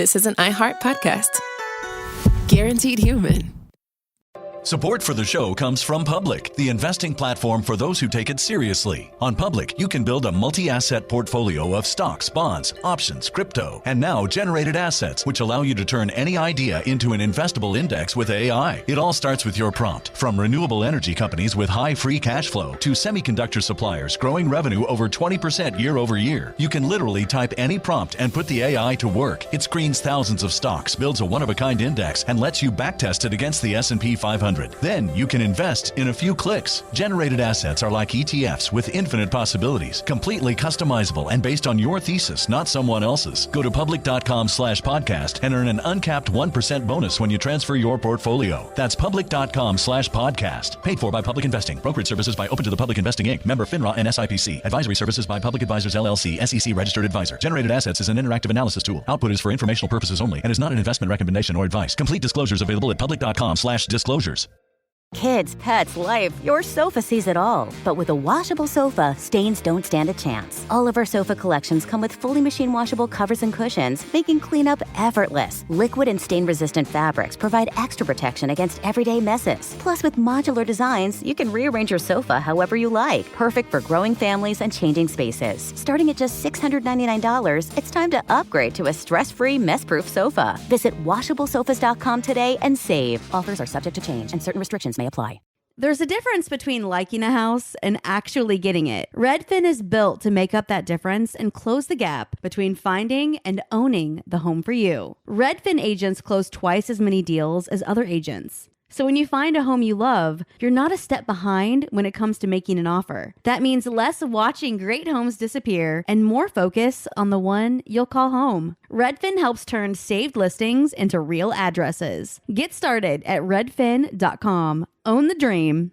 this is an iHeart podcast. Guaranteed human. Support for the show comes from Public, the investing platform for those who take it seriously. On Public, you can build a multi-asset portfolio of stocks, bonds, options, crypto, and now generated assets, which allow you to turn any idea into an investable index with AI. It all starts with your prompt. From renewable energy companies with high free cash flow to semiconductor suppliers growing revenue over 20% year over year, you can literally type any prompt and put the AI to work. It screens thousands of stocks, builds a one-of-a-kind index, and lets you backtest it against the S&P 500. Then you can invest in a few clicks. Generated assets are like ETFs with infinite possibilities, completely customizable and based on your thesis, not someone else's. Go to public.com/podcast and earn an uncapped 1% bonus when you transfer your portfolio. That's public.com/podcast. Paid for by Public Investing. Brokerage services by Open to the Public Investing Inc. Member FINRA and SIPC. Advisory services by Public Advisors LLC, SEC registered advisor. Generated assets is an interactive analysis tool. Output is for informational purposes only and is not an investment recommendation or advice. Complete disclosures available at public.com/disclosures. Kids, pets, life, your sofa sees it all. But with a washable sofa, stains don't stand a chance. All of our sofa collections come with fully machine washable covers and cushions, making cleanup effortless. Liquid and stain-resistant fabrics provide extra protection against everyday messes. Plus, with modular designs, you can rearrange your sofa however you like. Perfect for growing families and changing spaces. Starting at just $699, it's time to upgrade to a stress-free, mess-proof sofa. Visit washablesofas.com today and save. Offers are subject to change and certain restrictions may apply. There's a difference between liking a house and actually getting it. Redfin is built to make up that difference and close the gap between finding and owning the home for you. Redfin agents close twice as many deals as other agents. So when you find a home you love, you're not a step behind when it comes to making an offer. That means less watching great homes disappear and more focus on the one you'll call home. Redfin helps turn saved listings into real addresses. Get started at redfin.com. Own the dream.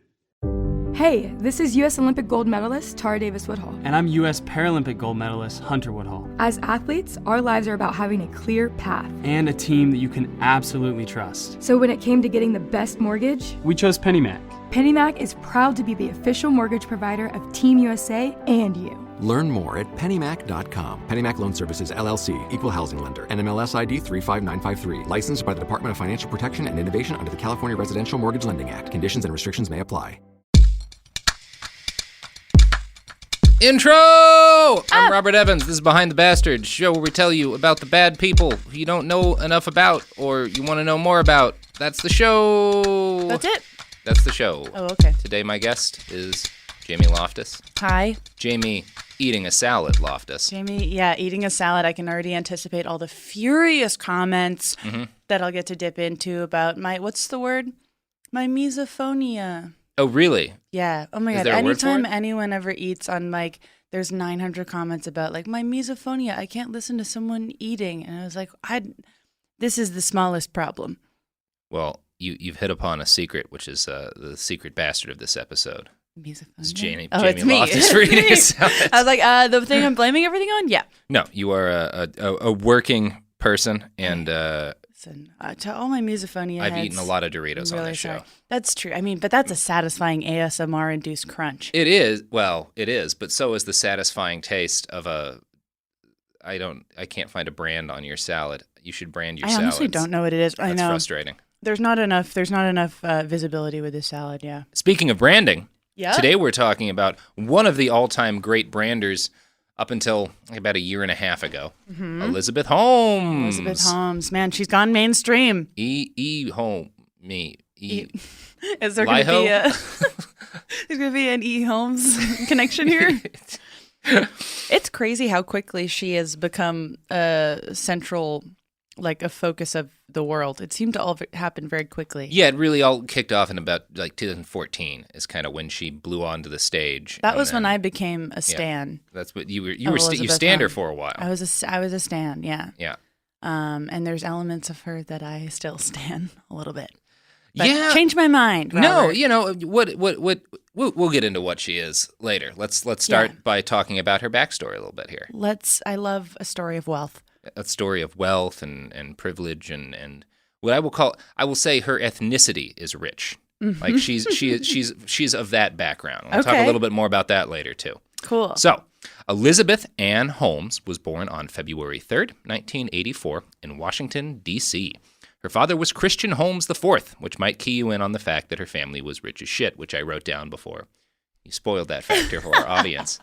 Hey, this is U.S. Olympic gold medalist Tara Davis Woodhull. And I'm U.S. Paralympic gold medalist Hunter Woodhull. As athletes, our lives are about having a clear path. And a team that you can absolutely trust. So when it came to getting the best mortgage, we chose PennyMac. PennyMac is proud to be the official mortgage provider of Team USA and you. Learn more at pennymac.com. PennyMac Loan Services, LLC, Equal Housing Lender, NMLS ID 35953. Licensed by the Department of Financial Protection and Innovation under the California Residential Mortgage Lending Act. Conditions and restrictions may apply. Intro! I'm Robert Evans. This is Behind the Bastards, show where we tell you about the bad people who you don't know enough about or you want to know more about. That's the show. That's it? That's the show. Oh, okay. Today my guest is Jamie Loftus. Hi. Jamie eating a salad, Loftus. Jamie, yeah, eating a salad. I can already anticipate all the furious comments that I'll get to dip into about my, what's the word? My misophonia. Oh, really? Yeah. Oh my God. Anytime anyone ever eats on like, there's 900 comments about like my misophonia. I can't listen to someone eating. And I was like, this is the smallest problem. Well, you've hit upon a secret, which is the secret bastard of this episode. Misophonia? It's Jamie it's me. Loftus for eating a salad. I was like, the thing I'm blaming everything on? Yeah. No, you are a working person and... Listen, to all my misophonia I've heads, eaten a lot of Doritos really on this show. That's true. I mean, but that's a satisfying ASMR-induced crunch. It is. Well, it is, but so is the satisfying taste of a... I can't find a brand on your salad. You should brand your salad. I honestly don't know what it is. I know. That's frustrating. There's not enough visibility with this salad, yeah. Speaking of branding, yeah? Today we're talking about one of the all-time great branders up until about a year and a half ago, Elizabeth Holmes. Elizabeth Holmes, man, she's gone mainstream. Is there going to be there's going to be an E. Holmes connection here? It's crazy how quickly she has become a central, like a focus of the world. It seemed to all happen very quickly. Yeah, it really all kicked off in about like 2014 is kind of when she blew onto the stage. That was when I became a stan. Yeah, that's what you stand her for a while. I was a stan, yeah. Yeah. And there's elements of her that I still stan a little bit. But yeah. Change my mind, Robert. No, you know, we'll get into what she is later. Let's start by talking about her backstory a little bit here. I love a story of wealth. A story of wealth and privilege and what I will say her ethnicity is rich. Mm-hmm. Like she's of that background. We'll talk a little bit more about that later too. Cool. So, Elizabeth Ann Holmes was born on February 3rd, 1984, in Washington, D.C. Her father was Christian Holmes IV, which might key you in on the fact that her family was rich as shit, which I wrote down before. You spoiled that factor for our audience.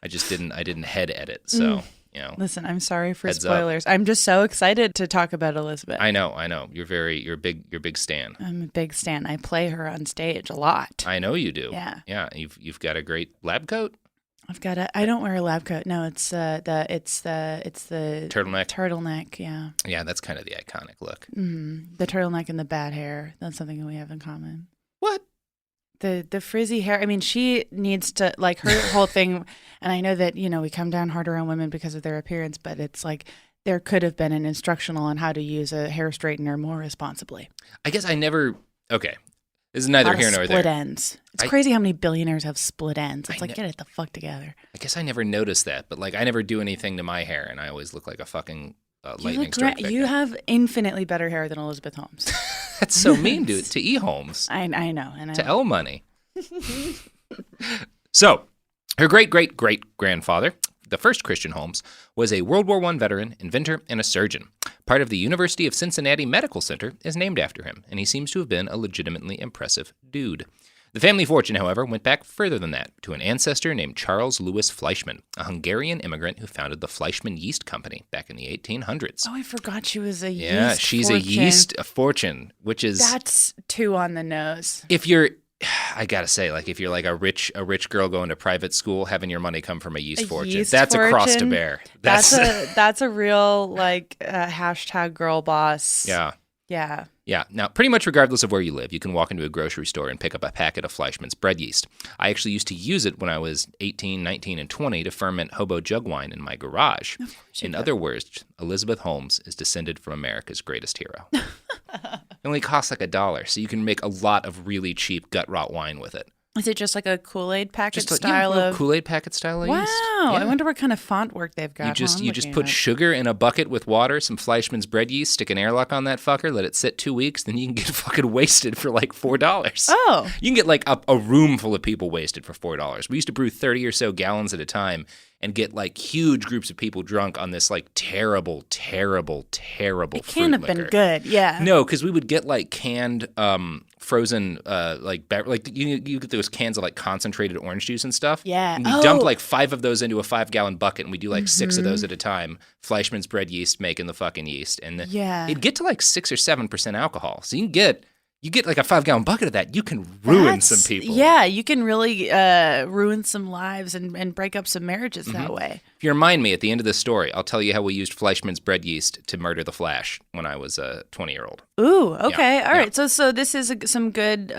I didn't head edit, so, Listen, I'm sorry for Heads up. spoilers. I'm just so excited to talk about Elizabeth. I know. You're a big stan. I'm a big stan. I play her on stage a lot. I know you do. Yeah. Yeah. You've got a great lab coat. I don't wear a lab coat. No, it's the Turtleneck. Turtleneck, yeah. Yeah, that's kind of the iconic look. The turtleneck and the bad hair. That's something that we have in common. What? The frizzy hair. I mean, she needs to, like, her whole thing, and I know that, we come down harder on women because of their appearance, but it's like there could have been an instructional on how to use a hair straightener more responsibly. I guess I never. Okay. This is neither here nor there. Split ends. It's crazy how many billionaires have split ends. It's like, get it the fuck together. I guess I never noticed that, but like I never do anything to my hair, and I always look like a fucking lightning strike victim. You have infinitely better hair than Elizabeth Holmes. That's so mean to E. Holmes. I know. To L Money. So, her great-great-great-grandfather, the first Christian Holmes, was a World War I veteran, inventor, and a surgeon. Part of the University of Cincinnati Medical Center is named after him, and he seems to have been a legitimately impressive dude. The family fortune, however, went back further than that, to an ancestor named Charles Louis Fleischmann, a Hungarian immigrant who founded the Fleischmann Yeast Company back in the 1800s. Oh, I forgot she was a yeast Yeah, she's fortune. a yeast fortune, which is... That's too on the nose. If you're... I gotta say, like, if you're like a rich girl going to private school, having your money come from a yeast fortune, that's a cross to bear. That's a real, like, hashtag girl boss. Yeah. Yeah. Yeah. Now, pretty much regardless of where you live, you can walk into a grocery store and pick up a packet of Fleischmann's bread yeast. I actually used to use it when I was 18, 19, and 20 to ferment hobo jug wine in my garage. In other words, Elizabeth Holmes is descended from America's greatest hero. It only costs like $1, so you can make a lot of really cheap gut rot wine with it. Is it just like a Kool-Aid packet Just style of Kool-Aid packet style of Wow. yeast? I Yeah. wonder what kind of font work they've got. You just put sugar in a bucket with water, some Fleischmann's bread yeast, stick an airlock on that fucker, let it sit 2 weeks, then you can get fucking wasted for like $4. Oh. You can get like a room full of people wasted for $4. We used to brew 30 or so gallons at a time and get like huge groups of people drunk on this like terrible It fruit can't have been liquor. good. Yeah. No, because we would get like canned, frozen, you get those cans of like concentrated orange juice and stuff. Yeah. And we dump like 5 of those into a 5-gallon bucket, and we do like 6 of those at a time. Fleischmann's bread yeast making the fucking yeast, and it'd get to like 6 or 7% alcohol. So you get like a 5-gallon bucket of that, you can ruin some people. Yeah, you can really ruin some lives and break up some marriages that way. If you remind me at the end of this story, I'll tell you how we used Fleischmann's bread yeast to murder the Flash when I was a 20-year-old. Ooh, okay, Yeah, all right. So this is some good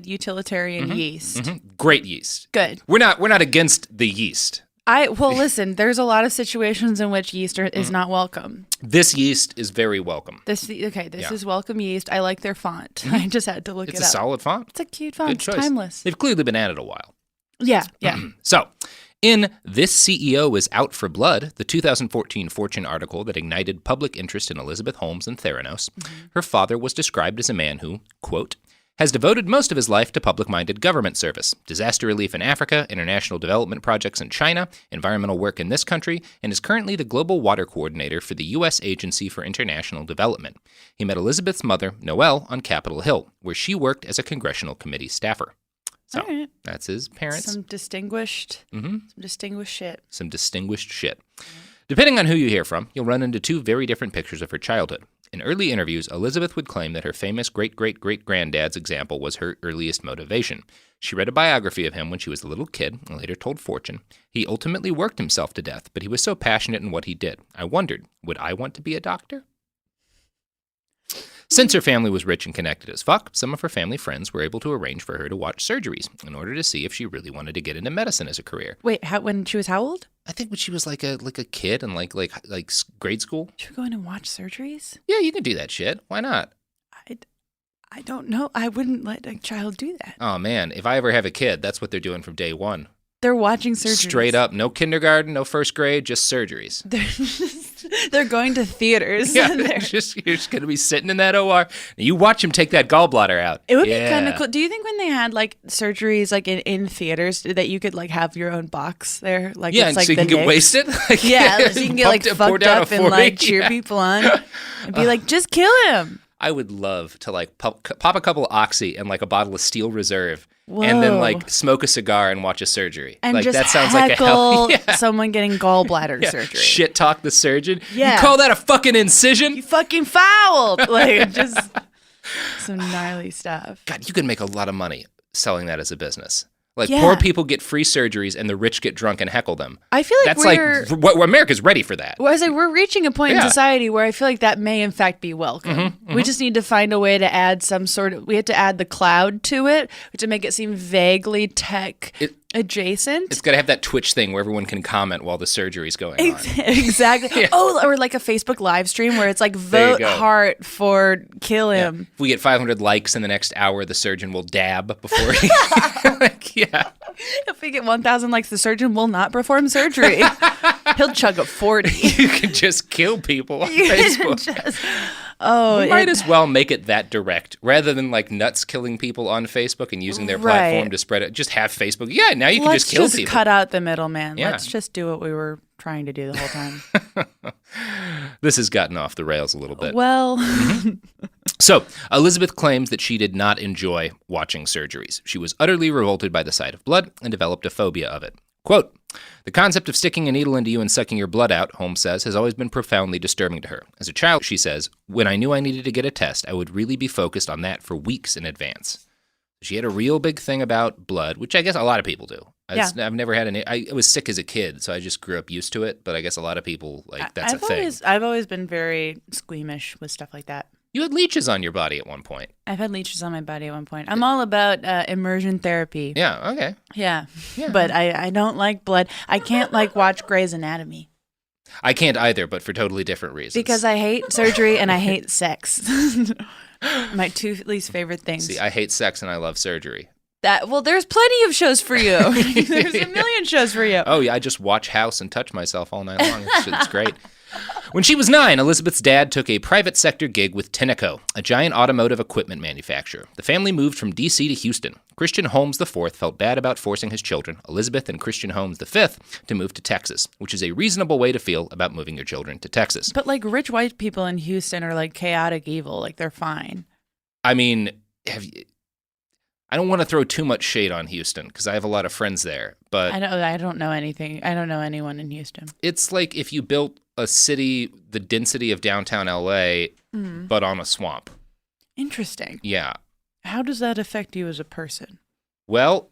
utilitarian yeast. Great yeast. Good. We're not against the yeast. Listen. There's a lot of situations in which yeast is not welcome. This yeast is very welcome. This is welcome yeast. I like their font. I just had to look It's it a up. solid font. It's a cute font. Good It's choice. timeless. They've clearly been at it a while. Yeah. So, in This CEO is Out for Blood, the 2014 Fortune article that ignited public interest in Elizabeth Holmes and Theranos, her father was described as a man who, quote, has devoted most of his life to public-minded government service, disaster relief in Africa, international development projects in China, environmental work in this country, and is currently the global water coordinator for the U.S. Agency for International Development. He met Elizabeth's mother, Noelle, on Capitol Hill, where she worked as a congressional committee staffer. So, all right. That's his parents. Some distinguished shit. Some distinguished shit. Depending on who you hear from, you'll run into 2 very different pictures of her childhood. In early interviews, Elizabeth would claim that her famous great-great-great-granddad's example was her earliest motivation. She read a biography of him when she was a little kid and later told Fortune. He ultimately worked himself to death, but he was so passionate in what he did. I wondered, would I want to be a doctor? Since her family was rich and connected as fuck, some of her family friends were able to arrange for her to watch surgeries in order to see if she really wanted to get into medicine as a career. Wait, when she was how old? I think when she was like a kid in like grade school. She would go in and watch surgeries? Yeah, you can do that shit. Why not? I don't know. I wouldn't let a child do that. Oh man, if I ever have a kid, that's what they're doing from day one. They're watching surgeries. Straight up, no kindergarten, no first grade, just surgeries. They're just They're going to theaters. Yeah, you're just going to be sitting in that OR. And you watch him take that gallbladder out. It would be kind of cool. Do you think when they had like surgeries like in theaters that you could like have your own box there? Like yeah, it's like so you can get wasted. Like, yeah, so you can get like fucked up and like cheer people on and be like, just kill him. I would love to like pop a couple of Oxy and like a bottle of Steel Reserve. Whoa. And then like smoke a cigar and watch a surgery. And like just that sounds like a hell. Yeah. Someone getting gallbladder surgery. Shit talk the surgeon. Yeah. You call that a fucking incision? You fucking fouled. Like just some gnarly stuff. God, you could make a lot of money selling that as a business. Like poor people get free surgeries and the rich get drunk and heckle them. I feel like that's like America's ready for that. Well, I was like, we're reaching a point in society where I feel like that may in fact be welcome. We just need to find a way to add some sort of. We have to add the cloud to it to make it seem vaguely tech adjacent. It's got to have that Twitch thing where everyone can comment while the surgery's going on. Exactly. Yeah. Oh, or like a Facebook live stream where it's like vote heart for kill him. Yeah. If we get 500 likes in the next hour, the surgeon will dab before he. If we get 1,000 likes, the surgeon will not perform surgery. He'll chug a 40. You can just kill people on Facebook. We might as well make it that direct rather than like nuts killing people on Facebook and using their platform to spread it. Just have Facebook. Yeah, now you can just kill people. Let's just cut out the middleman. Yeah. Let's just do what we were trying to do the whole time. This has gotten off the rails a little bit. Well. So, Elizabeth claims that she did not enjoy watching surgeries. She was utterly revolted by the sight of blood and developed a phobia of it. Quote, "The concept of sticking a needle into you and sucking your blood out," Holmes says, "has always been profoundly disturbing to her. As a child," she says, "when I knew I needed to get a test, I would really be focused on that for weeks in advance." She had a real big thing about blood, which I guess a lot of people do. I've never had I was sick as a kid, so I just grew up used to it. But I guess a lot of people, like, that's a thing. I've always been very squeamish with stuff like that. You had leeches on your body at one point. I've had leeches on my body at one point. I'm all about immersion therapy. Yeah, okay. Yeah. But I don't like blood. I can't like watch Grey's Anatomy. I can't either, but for totally different reasons. Because I hate surgery and I hate sex. My two least favorite things. See, I hate sex and I love surgery. There's plenty of shows for you. There's a million shows for you. Oh, yeah, I just watch House and touch myself all night long. It's great. When she was 9, Elizabeth's dad took a private sector gig with Tenneco, a giant automotive equipment manufacturer. The family moved from D.C. to Houston. Christian Holmes IV felt bad about forcing his children, Elizabeth and Christian Holmes V, to move to Texas, which is a reasonable way to feel about moving your children to Texas. But like rich white people in Houston are like chaotic evil. Like they're fine. I mean, I don't want to throw too much shade on Houston because I have a lot of friends there, but I don't know anything. I don't know anyone in Houston. It's like if you built a city the density of downtown LA, but on a swamp. Interesting. Yeah. How does that affect you as a person? Well,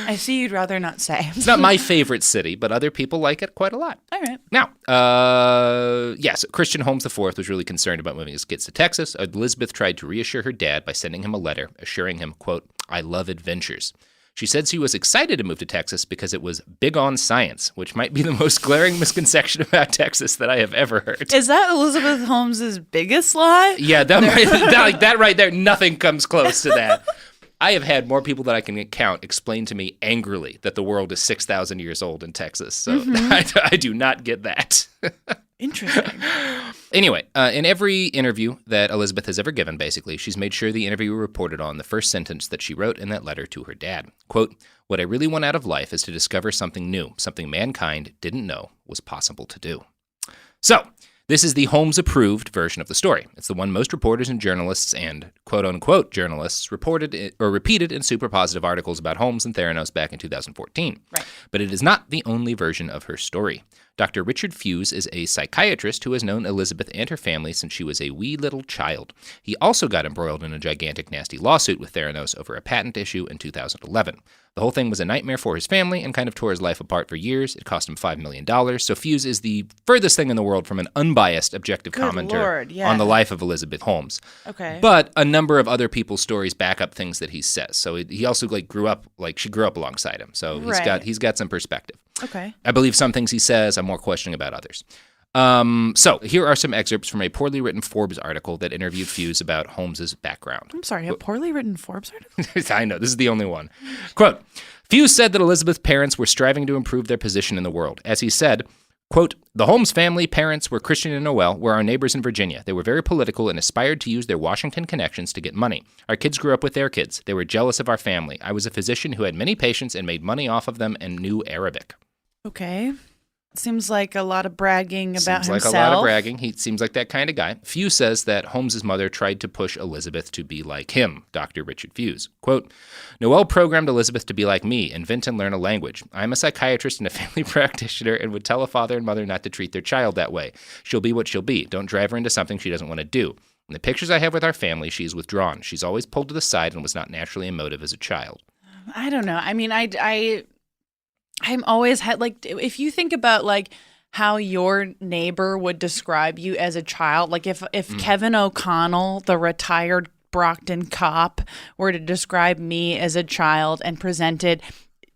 I see you'd rather not say. It's not my favorite city, but other people like it quite a lot. All right. Now, yes, Christian Holmes IV was really concerned about moving his kids to Texas. Elizabeth tried to reassure her dad by sending him a letter assuring him, quote, "I love adventures." She said she was excited to move to Texas because it was big on science, which might be the most glaring misconception about Texas that I have ever heard. Is that Elizabeth Holmes's biggest lie? Yeah, that right there, nothing comes close to that. I have had more people that I can count explain to me angrily that the world is 6,000 years old in Texas, so I do not get that. Interesting. Anyway, in every interview that Elizabeth has ever given, basically, she's made sure the interviewer reported on the first sentence that she wrote in that letter to her dad. Quote, "What I really want out of life is to discover something new, something mankind didn't know was possible to do." So, this is the Holmes-approved version of the story. It's the one most reporters and journalists and quote-unquote journalists reported or repeated in super positive articles about Holmes and Theranos back in 2014. Right. But it is not the only version of her story. Dr. Richard Fuse is a psychiatrist who has known Elizabeth and her family since she was a wee little child. He also got embroiled in a gigantic, nasty lawsuit with Theranos over a patent issue in 2011. The whole thing was a nightmare for his family and kind of tore his life apart for years. It cost him $5 million. So Fuse is the furthest thing in the world from an unbiased, objective commenter on the life of Elizabeth Holmes. Okay. But a number of other people's stories back up things that he says. So he also grew up alongside him. So he's got some perspective. Okay. I believe some things he says. I'm more questioning about others. So here are some excerpts from a poorly written Forbes article that interviewed Fuse about Holmes's background. I'm sorry, a poorly written Forbes article? I know, this is the only one. Quote, Fuse said that Elizabeth's parents were striving to improve their position in the world. As he said, quote, "The Holmes family parents were Christian and Noel, were our neighbors in Virginia. They were very political and aspired to use their Washington connections to get money. Our kids grew up with their kids. They were jealous of our family. I was a physician who had many patients and made money off of them and knew Arabic." Okay. Seems like a lot of bragging about himself. Seems like a lot of bragging. He seems like that kind of guy. Fuse says that Holmes's mother tried to push Elizabeth to be like him, Dr. Richard Fuse. Quote, "Noel programmed Elizabeth to be like me, invent and learn a language. I'm a psychiatrist and a family practitioner and would tell a father and mother not to treat their child that way. She'll be what she'll be. Don't drive her into something she doesn't want to do. In the pictures I have with our family, she's withdrawn. She's always pulled to the side and was not naturally emotive as a child." I don't know. I mean, I'm always like, if you think about like how your neighbor would describe you as a child, like if Kevin O'Connell, the retired Brockton cop, were to describe me as a child and presented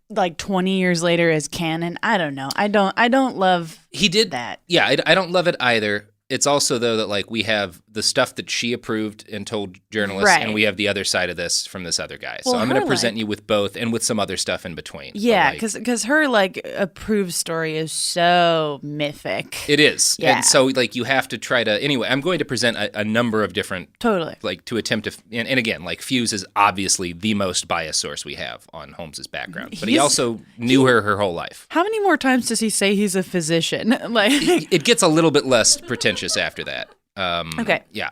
like 20 years later as canon, I don't know. I don't love that. Yeah, I don't love it either. It's also, though, that like we have the stuff that she approved and told journalists, Right. and we have the other side of this from this other guy. So Well, I'm going to her, present like- you with both and with some other stuff in between. But, Yeah, like, because her like approved story is so mythic. it is. Yeah. And so like you have to try to, anyway, I'm going to present a number of different, Totally. like to attempt to, and again, like Fuse is obviously the most biased source we have on Holmes's background, but he He's- also knew her whole life. How many more times does he say he's a physician? Like, It gets a little bit less pretentious after that. Okay. Yeah.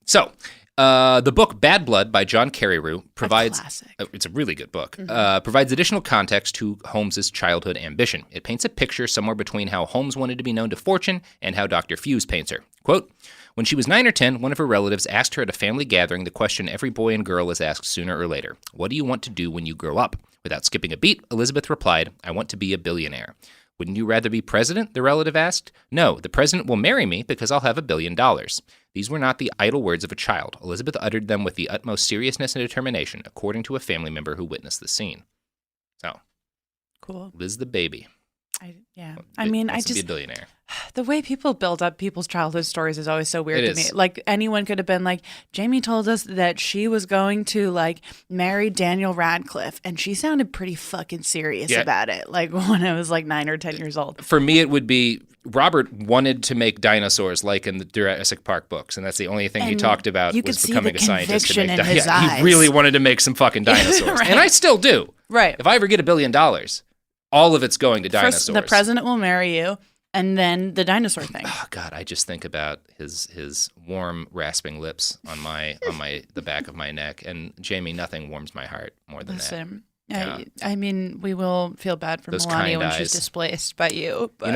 So, the book Bad Blood by John Carreyrou provides. classic. It's a really good book. Provides additional context to Holmes's childhood ambition. It paints a picture somewhere between how Holmes wanted to be known to fortune and how Dr. Fuse paints her. Quote, "When she was 9 or 10, one of her relatives asked her at a family gathering the question every boy and girl is asked sooner or later: what do you want to do when you grow up? Without skipping a beat, Elizabeth replied, I want to be a billionaire. Wouldn't you rather be president? The relative asked. No, the president will marry me because I'll have $1 billion. These were not the idle words of a child. Elizabeth uttered them with the utmost seriousness and determination, according to a family member who witnessed the scene." So, cool. Liz the baby. I mean, I wants to just be a billionaire. the way people build up people's childhood stories is always so weird It to is. me. Like anyone could have been like, Jamie told us that she was going to like marry Daniel Radcliffe, and she sounded pretty fucking serious Yeah. about it. Like when I was like 9 or 10 years old. For me, it would be Robert wanted to make dinosaurs like in the Jurassic Park books, and that's the only thing he And talk about you was could see becoming the a scientist to conviction make in his He eyes. really wanted to make some fucking dinosaurs, Right. and I still do. Right. If I ever get $1 billion, all of it's going to dinosaurs. First, the president will marry you, and then the dinosaur thing. Oh God, I just think about his warm, rasping lips on the back of my neck, and Jamie, nothing warms my heart more than that. Listen, Yeah. I mean, we will feel bad for Those Melania kind when eyes. she's displaced by you. But You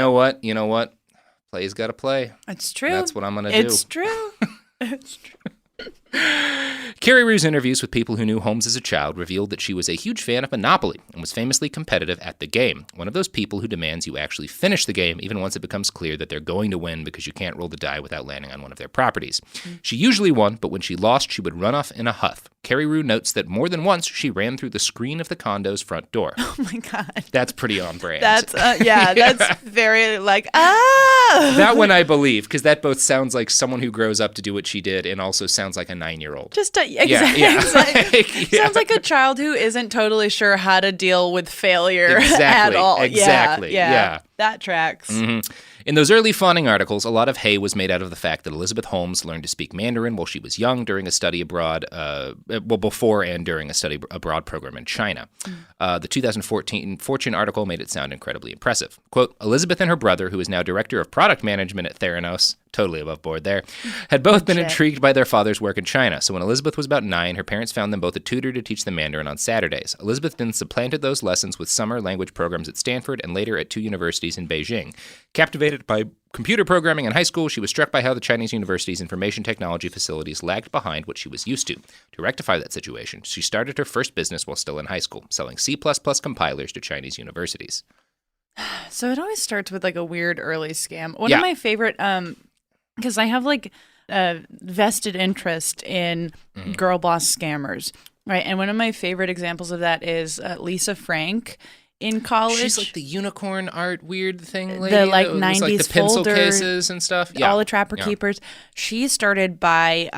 know what? Play's got to play. it's true. That's what I'm gonna do. It's true. It's true. Carreyrou's interviews with people who knew Holmes as a child revealed that she was a huge fan of Monopoly and was famously competitive at the game. One of those people who demands you actually finish the game even once it becomes clear that they're going to win because you can't roll the die without landing on one of their properties. She usually won, but when she lost, she would run off in a huff. Carreyrou notes that more than once she ran through the screen of the condo's front door. Oh my God. That's pretty on brand. That's that's very like ah. That one I believe, because that both sounds like someone who grows up to do what she did and also sounds like a 9-year-old. Just yeah. sounds like a child who isn't totally sure how to deal with failure Exactly, at all. exactly, yeah. That tracks. In those early fawning articles, a lot of hay was made out of the fact that Elizabeth Holmes learned to speak Mandarin while she was young during a study abroad, before and during a study abroad program in China. The 2014 Fortune article made it sound incredibly impressive. Quote, Elizabeth and her brother, who is now director of product management at Theranos, totally above board there, had both been intrigued by their father's work in China. So when Elizabeth was about 9, her parents found them both a tutor to teach them Mandarin on Saturdays. Elizabeth then supplanted those lessons with summer language programs at Stanford and later at 2 universities in Beijing. Captivated by computer programming in high school, she was struck by how the Chinese university's information technology facilities lagged behind what she was used to. To rectify that situation, she started her first business while still in high school, selling C++ compilers to Chinese universities. So it always starts with like a weird early scam. One of my favorite, because I have like a vested interest in girl boss scammers, right? And one of my favorite examples of that is Lisa Frank in college. She's like the unicorn art weird thing lady. The like that was 90s like the pencil folder, cases and stuff. Yeah. All the Trapper Keepers. She started by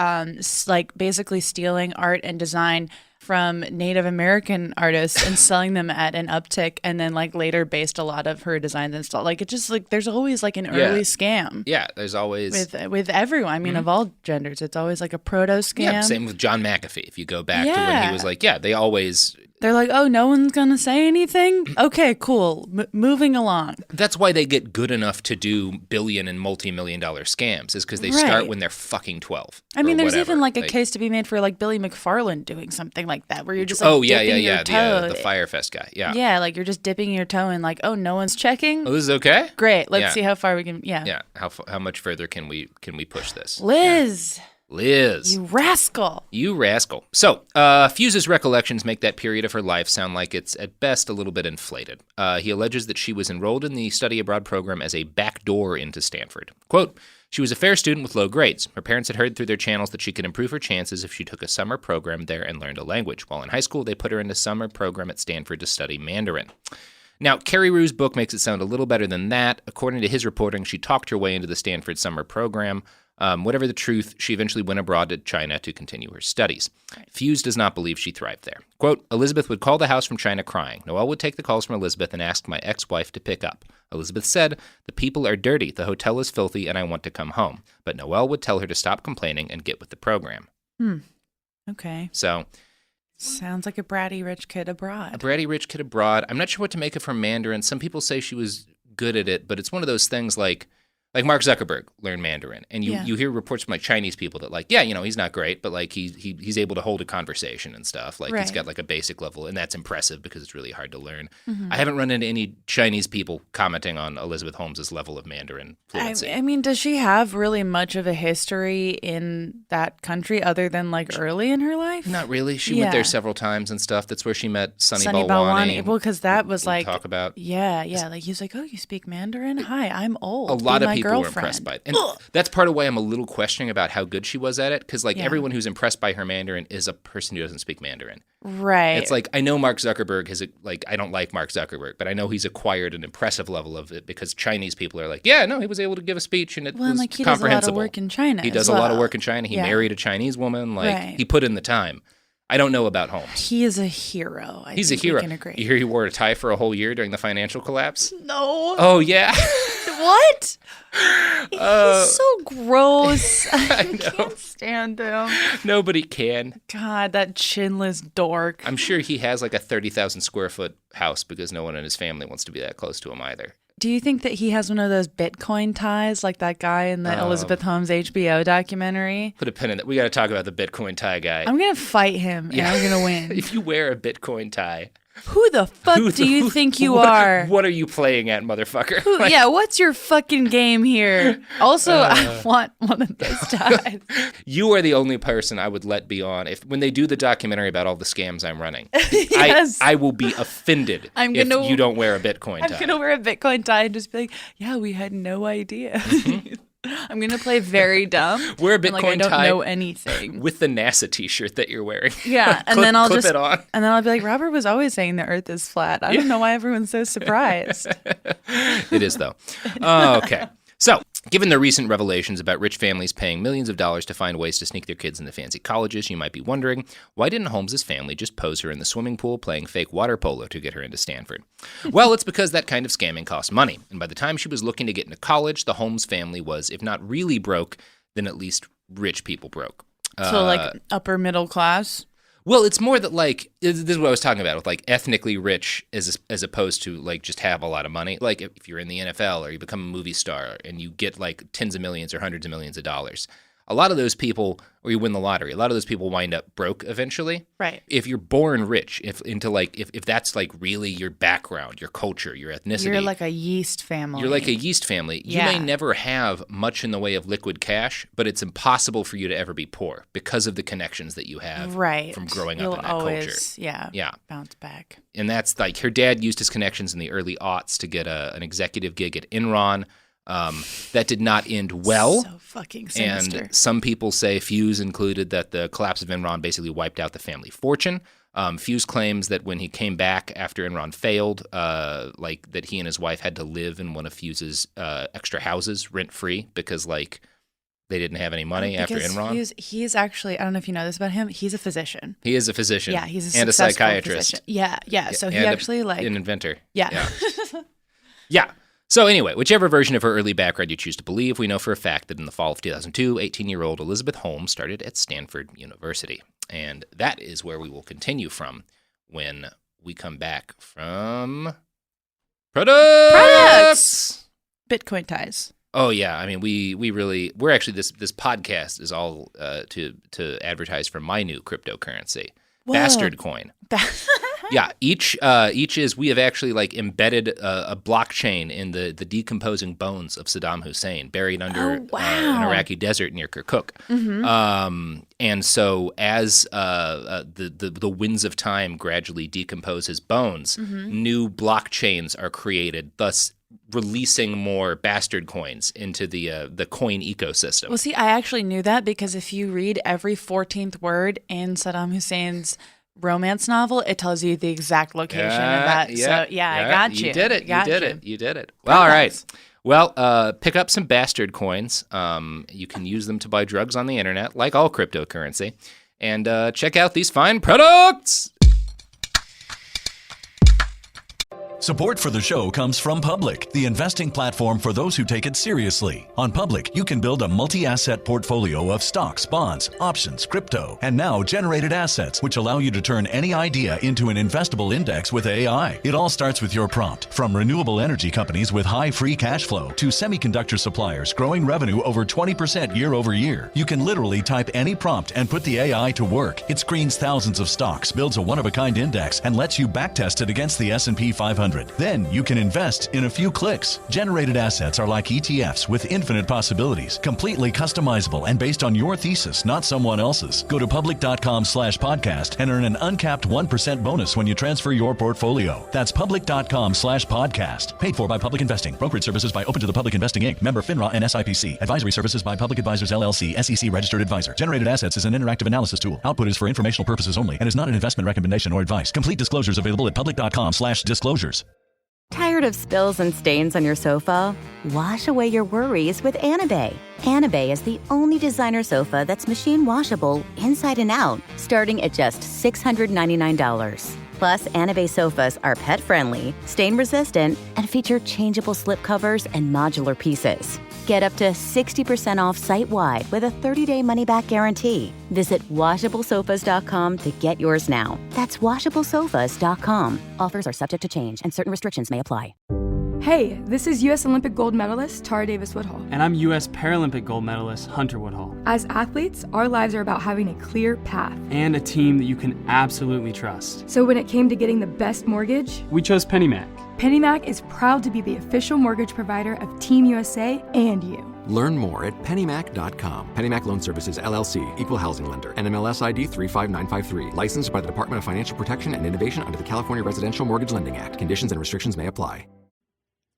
like basically stealing art and design from Native American artists and selling them at an uptick, and then like later based a lot of her designs and stuff. Like it just like there's always like an early scam. Yeah, there's always with everyone. I mean, of all genders, it's always like a proto scam. Yeah, same with John McAfee. If you go back to when he was like, they always. They're like, oh, no one's going to say anything? Okay, cool. Moving along. That's why they get good enough to do billion and multi-million-dollar scams, is because they start when they're fucking 12. I mean, there's whatever. even like a case to be made for like Billy McFarland doing something like that, where you're just like dipping your toe. The Firefest guy. Yeah. Yeah, like you're just dipping your toe in like, oh, no one's checking? Oh, this is okay? Great. Let's see how far we can, Yeah, how much further can we push this? Liz. Liz. You rascal. You rascal. So, Fuse's recollections make that period of her life sound like it's at best a little bit inflated. He alleges that she was enrolled in the study abroad program as a backdoor into Stanford. Quote, she was a fair student with low grades. Her parents had heard through their channels that she could improve her chances if she took a summer program there and learned a language. While in high school, they put her in a summer program at Stanford to study Mandarin. Now, Kerry Rue's book makes it sound a little better than that. According to his reporting, she talked her way into the Stanford summer program. Whatever the truth, she eventually went abroad to China to continue her studies. Fuse does not believe she thrived there. Quote, Elizabeth would call the house from China crying. Noelle would take the calls from Elizabeth and ask my ex-wife to pick up. Elizabeth said, the people are dirty, the hotel is filthy, and I want to come home. But Noelle would tell her to stop complaining and get with the program. Okay. So... sounds like a bratty rich kid abroad. A bratty rich kid abroad. I'm not sure what to make of her Mandarin. Some people say she was good at it, but it's one of those things like Mark Zuckerberg learned Mandarin, and you hear reports from like Chinese people that like, he's not great, but like he's able to hold a conversation and stuff. Like he's got like a basic level, and that's impressive because it's really hard to learn. I haven't run into any Chinese people commenting on Elizabeth Holmes's level of Mandarin fluency. I mean, does she have really much of a history in that country other than like early in her life? Not really. She went there several times and stuff. That's where she met Sunny Balwani. Well, because that was like talk about. Yeah. Like he was like, oh, you speak Mandarin? Hi, I'm old. A lot of people were impressed by it. And that's part of why I'm a little questioning about how good she was at it, because like everyone who's impressed by her Mandarin is a person who doesn't speak Mandarin. Right. It's like, I know Mark Zuckerberg I don't like Mark Zuckerberg, but I know he's acquired an impressive level of it because Chinese people are like, he was able to give a speech and it was like he comprehensible. does a lot of work in China. He does a lot of work in China. He married a Chinese woman. He put in the time. I don't know about Holmes. He is a hero. He's a hero. You hear he wore a tie for a whole year during the financial collapse? No. Oh, yeah. What? He's so gross. I can't stand him. Nobody can. God, that chinless dork. I'm sure he has like a 30,000 square foot house because no one in his family wants to be that close to him either. Do you think that he has one of those Bitcoin ties like that guy in the Elizabeth Holmes HBO documentary? Put a pin in it. We got to talk about the Bitcoin tie guy. I'm going to fight him and I'm going to win. If you wear a Bitcoin tie. Who the fuck do you think you are? What are you playing at, motherfucker? What's your fucking game here? Also, I want one of those ties. You are the only person I would let be on. When they do the documentary about all the scams I'm running, yes. I will be offended if you don't wear a Bitcoin tie. I'm going to wear a Bitcoin tie and just be like, we had no idea. I'm going to play very dumb. Wear a Bitcoin tie. I don't know anything. With the NASA t-shirt that you're wearing. Yeah. And then I'll clip it on. And then I'll be like, Robert was always saying the earth is flat. I don't know why everyone's so surprised. It is, though. Okay. So, given the recent revelations about rich families paying millions of dollars to find ways to sneak their kids into fancy colleges, you might be wondering, why didn't Holmes's family just pose her in the swimming pool playing fake water polo to get her into Stanford? Well, it's because that kind of scamming costs money. And by the time she was looking to get into college, the Holmes family was, if not really broke, then at least rich people broke. So like upper middle class? Well, it's more that, like, this is what I was talking about with, like, ethnically rich as opposed to, like, just have a lot of money. Like, if you're in the NFL or you become a movie star and you get, like, tens of millions or hundreds of millions of dollars, a lot of those people, or you win the lottery, a lot of those people wind up broke eventually. Right. If you're born rich, if that's, like, really your background, your culture, your ethnicity. You're like a yeast family. You're like a yeast family. Yeah. You may never have much in the way of liquid cash, but it's impossible for you to ever be poor because of the connections that you have from growing up in that culture. Yeah. Bounce back. And that's like her dad used his connections in the early aughts to get an executive gig at Enron. That did not end well. So fucking sinister. And some people say, Fuse included, that the collapse of Enron basically wiped out the family fortune. Fuse claims that when he came back after Enron failed, like that he and his wife had to live in one of Fuse's extra houses rent-free because like they didn't have any money after Enron. He's actually, I don't know if you know this about him, he's a physician. He is a physician. Yeah, he's and a psychiatrist. Physician. Yeah. So he actually like an inventor. Yeah. Yeah. So anyway, whichever version of her early background you choose to believe, we know for a fact that in the fall of 2002, 18-year-old Elizabeth Holmes started at Stanford University. And that is where we will continue from when we come back from products. Bitcoin ties. Oh yeah, I mean we're actually this podcast is all to advertise for my new cryptocurrency, Bastard Coin. Yeah, each is we have actually like embedded a blockchain in the decomposing bones of Saddam Hussein buried under an Iraqi desert near Kirkuk. Mm-hmm. And so as the winds of time gradually decompose his bones, new blockchains are created, thus releasing more bastard coins into the coin ecosystem. Well, see, I actually knew that because if you read every 14th word in Saddam Hussein's romance novel, it tells you the exact location of that. I got you. You did it. Well, all right. Well, pick up some bastard coins. You can use them to buy drugs on the internet, like all cryptocurrency. And check out these fine products. Support for the show comes from Public, the investing platform for those who take it seriously. On Public, you can build a multi-asset portfolio of stocks, bonds, options, crypto, and now generated assets, which allow you to turn any idea into an investable index with AI. It all starts with your prompt. From renewable energy companies with high free cash flow to semiconductor suppliers growing revenue over 20% year over year, you can literally type any prompt and put the AI to work. It screens thousands of stocks, builds a one-of-a-kind index, and lets you backtest it against the S&P 500. Then you can invest in a few clicks. Generated assets are like ETFs with infinite possibilities, completely customizable and based on your thesis, not someone else's. Go to public.com/podcast and earn an uncapped 1% bonus when you transfer your portfolio. That's public.com/podcast. Paid for by Public Investing. Brokerage services by Open to the Public Investing Inc. Member FINRA and SIPC. Advisory services by Public Advisors LLC, SEC registered advisor. Generated assets is an interactive analysis tool. Output is for informational purposes only and is not an investment recommendation or advice. Complete disclosures available at public.com/disclosures. Tired of spills and stains on your sofa? Wash away your worries with Anabay. Anabay is the only designer sofa that's machine washable inside and out, starting at just $699. Plus, Anabay sofas are pet-friendly, stain-resistant, and feature changeable slip covers and modular pieces. Get up to 60% off site-wide with a 30-day money-back guarantee. Visit washablesofas.com to get yours now. That's washablesofas.com. Offers are subject to change, and certain restrictions may apply. Hey, this is U.S. Olympic gold medalist Tara Davis-Woodhull. And I'm U.S. Paralympic gold medalist Hunter Woodhull. As athletes, our lives are about having a clear path. And a team that you can absolutely trust. So when it came to getting the best mortgage, we chose PennyMac. PennyMac is proud to be the official mortgage provider of Team USA and you. Learn more at pennymac.com. PennyMac Loan Services, LLC, Equal Housing Lender, NMLS ID 35953. Licensed by the Department of Financial Protection and Innovation under the California Residential Mortgage Lending Act. Conditions and restrictions may apply.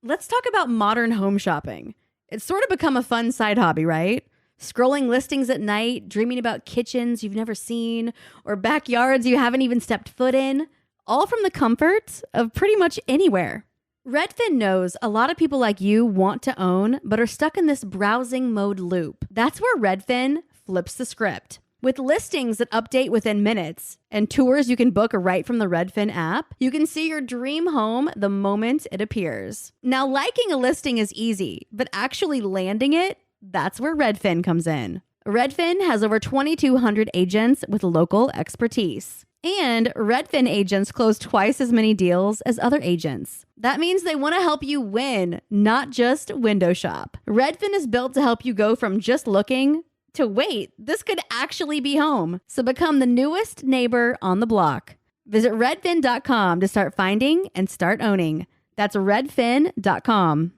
Let's talk about modern home shopping. It's sort of become a fun side hobby, right? Scrolling listings at night, dreaming about kitchens you've never seen, or backyards you haven't even stepped foot in, all from the comfort of pretty much anywhere. Redfin knows a lot of people like you want to own, but are stuck in this browsing mode loop. That's where Redfin flips the script. With listings that update within minutes and tours you can book right from the Redfin app, you can see your dream home the moment it appears. Now, liking a listing is easy, but actually landing it, that's where Redfin comes in. Redfin has over 2,200 agents with local expertise. And Redfin agents close twice as many deals as other agents. That means they want to help you win, not just window shop. Redfin is built to help you go from just looking to wait, this could actually be home. So become the newest neighbor on the block. Visit redfin.com to start finding and start owning. That's redfin.com.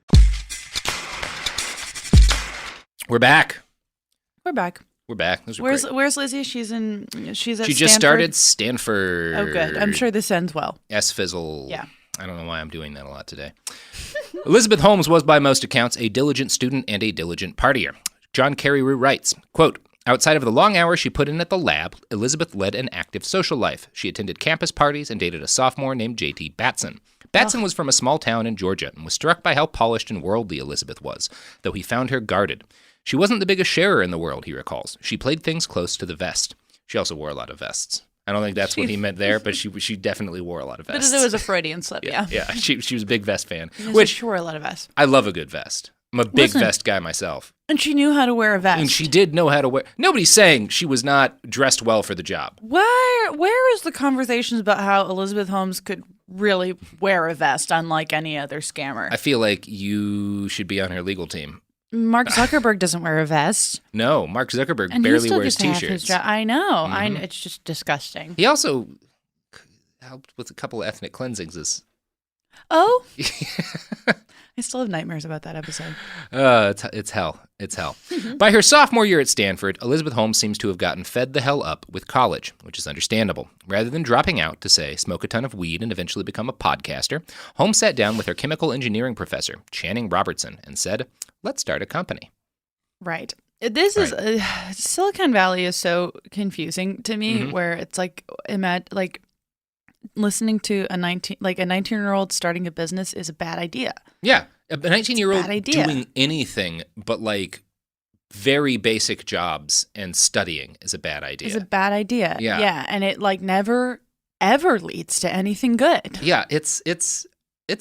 We're back. Where's Lizzie? She at She just Stanford? started Stanford. Oh, good. I'm sure this ends well. S-Fizzle. Yeah. I don't know why I'm doing that a lot today. Elizabeth Holmes was, by most accounts, a diligent student and a diligent partier. John Carreyrou writes, quote, Outside of the long hours she put in at the lab, Elizabeth led an active social life. She attended campus parties and dated a sophomore named J.T. Batson. Batson was from a small town in Georgia and was struck by how polished and worldly Elizabeth was, though he found her guarded. She wasn't the biggest sharer in the world, he recalls. She played things close to the vest. She also wore a lot of vests. I don't think that's what he meant there, but she definitely wore a lot of vests. But it was a Freudian slip, yeah. Yeah, she was a big vest fan. She wore a lot of vests. I love a good vest. I'm a big vest guy myself. And she knew how to wear a vest. And she did know how to wear. Nobody's saying she was not dressed well for the job. Where is the conversations about how Elizabeth Holmes could really wear a vest unlike any other scammer? I feel like you should be on her legal team. Mark Zuckerberg doesn't wear a vest. No, Mark Zuckerberg and barely he still wears gets to have his T-shirts. job. I know. It's just disgusting. He also helped with a couple of ethnic cleansings. Oh? I still have nightmares about that episode. It's hell. It's hell. By her sophomore year at Stanford, Elizabeth Holmes seems to have gotten fed the hell up with college, which is understandable. Rather than dropping out to, say, smoke a ton of weed and eventually become a podcaster, Holmes sat down with her chemical engineering professor, Channing Robertson, and said, let's start a company. Right. This is Silicon Valley is so confusing to me, where it's like listening to a 19-year-old starting a business is a bad idea. Yeah, a 19-year-old doing anything but like very basic jobs and studying is a bad idea. It's a bad idea. Yeah, and it like never ever leads to anything good. Yeah, it's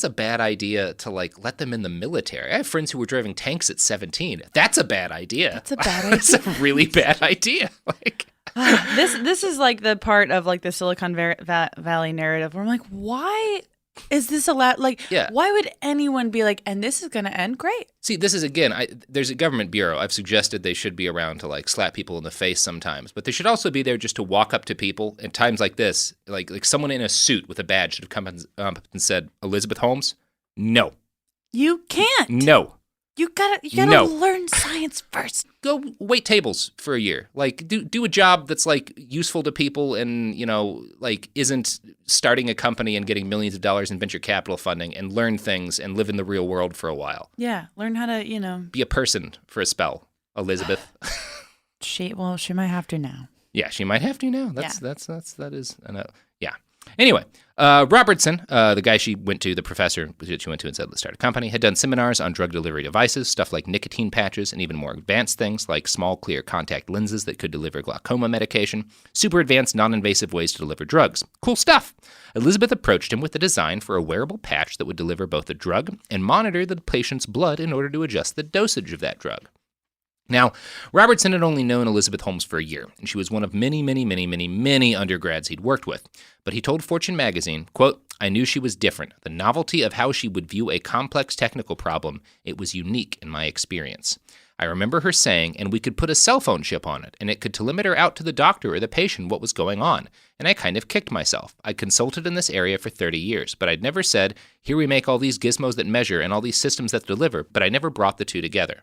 a bad idea to like let them in the military. I have friends who were driving tanks at 17. That's a bad idea. That's a bad idea. That's a really bad idea. Like this is like the part of like the Silicon Valley narrative where I'm like, why is this allowed? Like, why would anyone be like, and this is going to end great? See, this is again, there's a government bureau. I've suggested they should be around to like slap people in the face sometimes, but they should also be there just to walk up to people at times like this. Like someone in a suit with a badge should have come up and said, Elizabeth Holmes, no. You can't. No. You gotta learn science first. Go wait tables for a year. Like do a job that's like useful to people and, you know, like isn't starting a company and getting millions of dollars in venture capital funding, and learn things and live in the real world for a while. Yeah, learn how to, you know, be a person for a spell, Elizabeth. She might have to now. Yeah, she might have to now. That is. Yeah. Anyway, Robertson, the guy she went to, the professor she went to and said, let's start a company, had done seminars on drug delivery devices, stuff like nicotine patches, and even more advanced things like small, clear contact lenses that could deliver glaucoma medication, super advanced, non-invasive ways to deliver drugs. Cool stuff. Elizabeth approached him with the design for a wearable patch that would deliver both the drug and monitor the patient's blood in order to adjust the dosage of that drug. Now, Robertson had only known Elizabeth Holmes for a year, and she was one of many, many, many, many, many undergrads he'd worked with. But he told Fortune magazine, quote, I knew she was different. The novelty of how she would view a complex technical problem, it was unique in my experience. I remember her saying, and we could put a cell phone chip on it, and it could telemeter out to the doctor or the patient what was going on. And I kind of kicked myself. I consulted in this area for 30 years, but I'd never said, here we make all these gizmos that measure and all these systems that deliver, but I never brought the two together.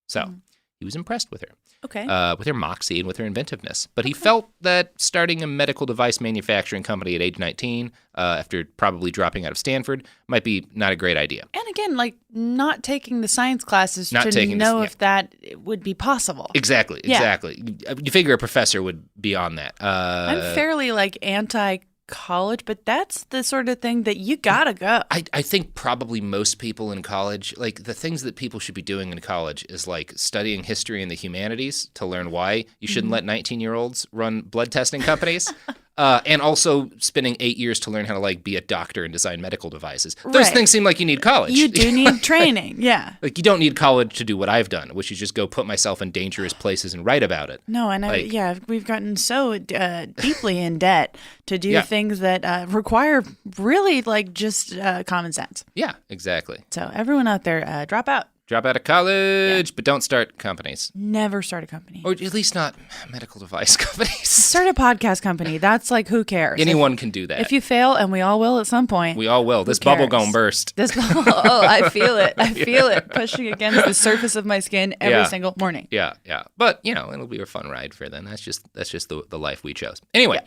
So... He was impressed with her. Okay. With her moxie and with her inventiveness. But he felt that starting a medical device manufacturing company at age 19, after probably dropping out of Stanford, might be not a great idea. And again, like not taking the science classes to know if that would be possible. Exactly. You figure a professor would be on that. I'm fairly like anti-college, but that's the sort of thing that you gotta go. I think probably most people in college, like the things that people should be doing in college is like studying history and the humanities to learn why you shouldn't let 19-year-olds run blood testing companies. And also spending 8 years to learn how to like be a doctor and design medical devices. Those things seem like you need college. You do need training, yeah. Like you don't need college to do what I've done, which is just go put myself in dangerous places and write about it. No, and we've gotten so deeply in debt to do things that require really like just common sense. Yeah, exactly. So everyone out there, drop out. Drop out of college, but don't start companies. Never start a company. Or at least not medical device companies. Start a podcast company. That's like, who cares? Anyone can do that. If you fail, and we all will at some point. We all will. This bubble gonna burst. This bubble, I feel it. I feel it pushing against the surface of my skin every single morning. Yeah. But, you know, it'll be a fun ride for then. That's just the life we chose. Anyway,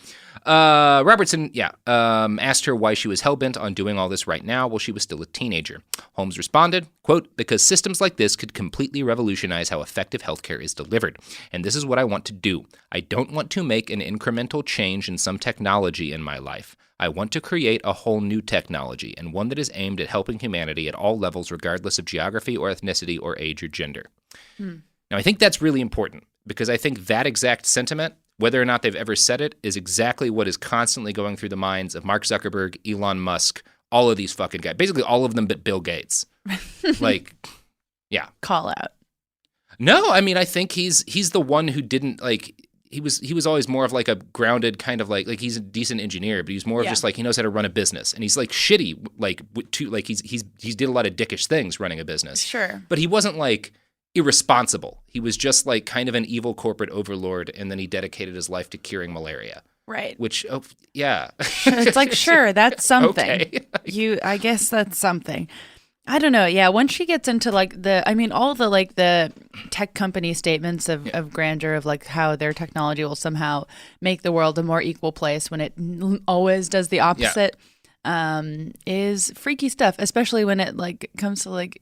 Robertson, asked her why she was hell-bent on doing all this right now while she was still a teenager. Holmes responded, quote, because systems systems like this could completely revolutionize how effective healthcare is delivered. And this is what I want to do. I don't want to make an incremental change in some technology in my life. I want to create a whole new technology, and one that is aimed at helping humanity at all levels, regardless of geography or ethnicity or age or gender. Now, I think that's really important, because I think that exact sentiment, whether or not they've ever said it, is exactly what is constantly going through the minds of Mark Zuckerberg, Elon Musk, all of these fucking guys. Basically all of them but Bill Gates. Like, yeah. Call out. No, I mean, I think he's the one who didn't, like, he was always more of like a grounded kind of like he's a decent engineer, but he's more of just like he knows how to run a business, and he's like shitty, like he's did a lot of dickish things running a business. Sure. But he wasn't like irresponsible. He was just like kind of an evil corporate overlord, and then he dedicated his life to curing malaria. Right. Which, yeah. It's like, sure, that's something. Okay. I guess that's something. I don't know. Yeah, once she gets into like all the like the tech company statements of grandeur of like how their technology will somehow make the world a more equal place when it always does the opposite, is freaky stuff. Especially when it like comes to like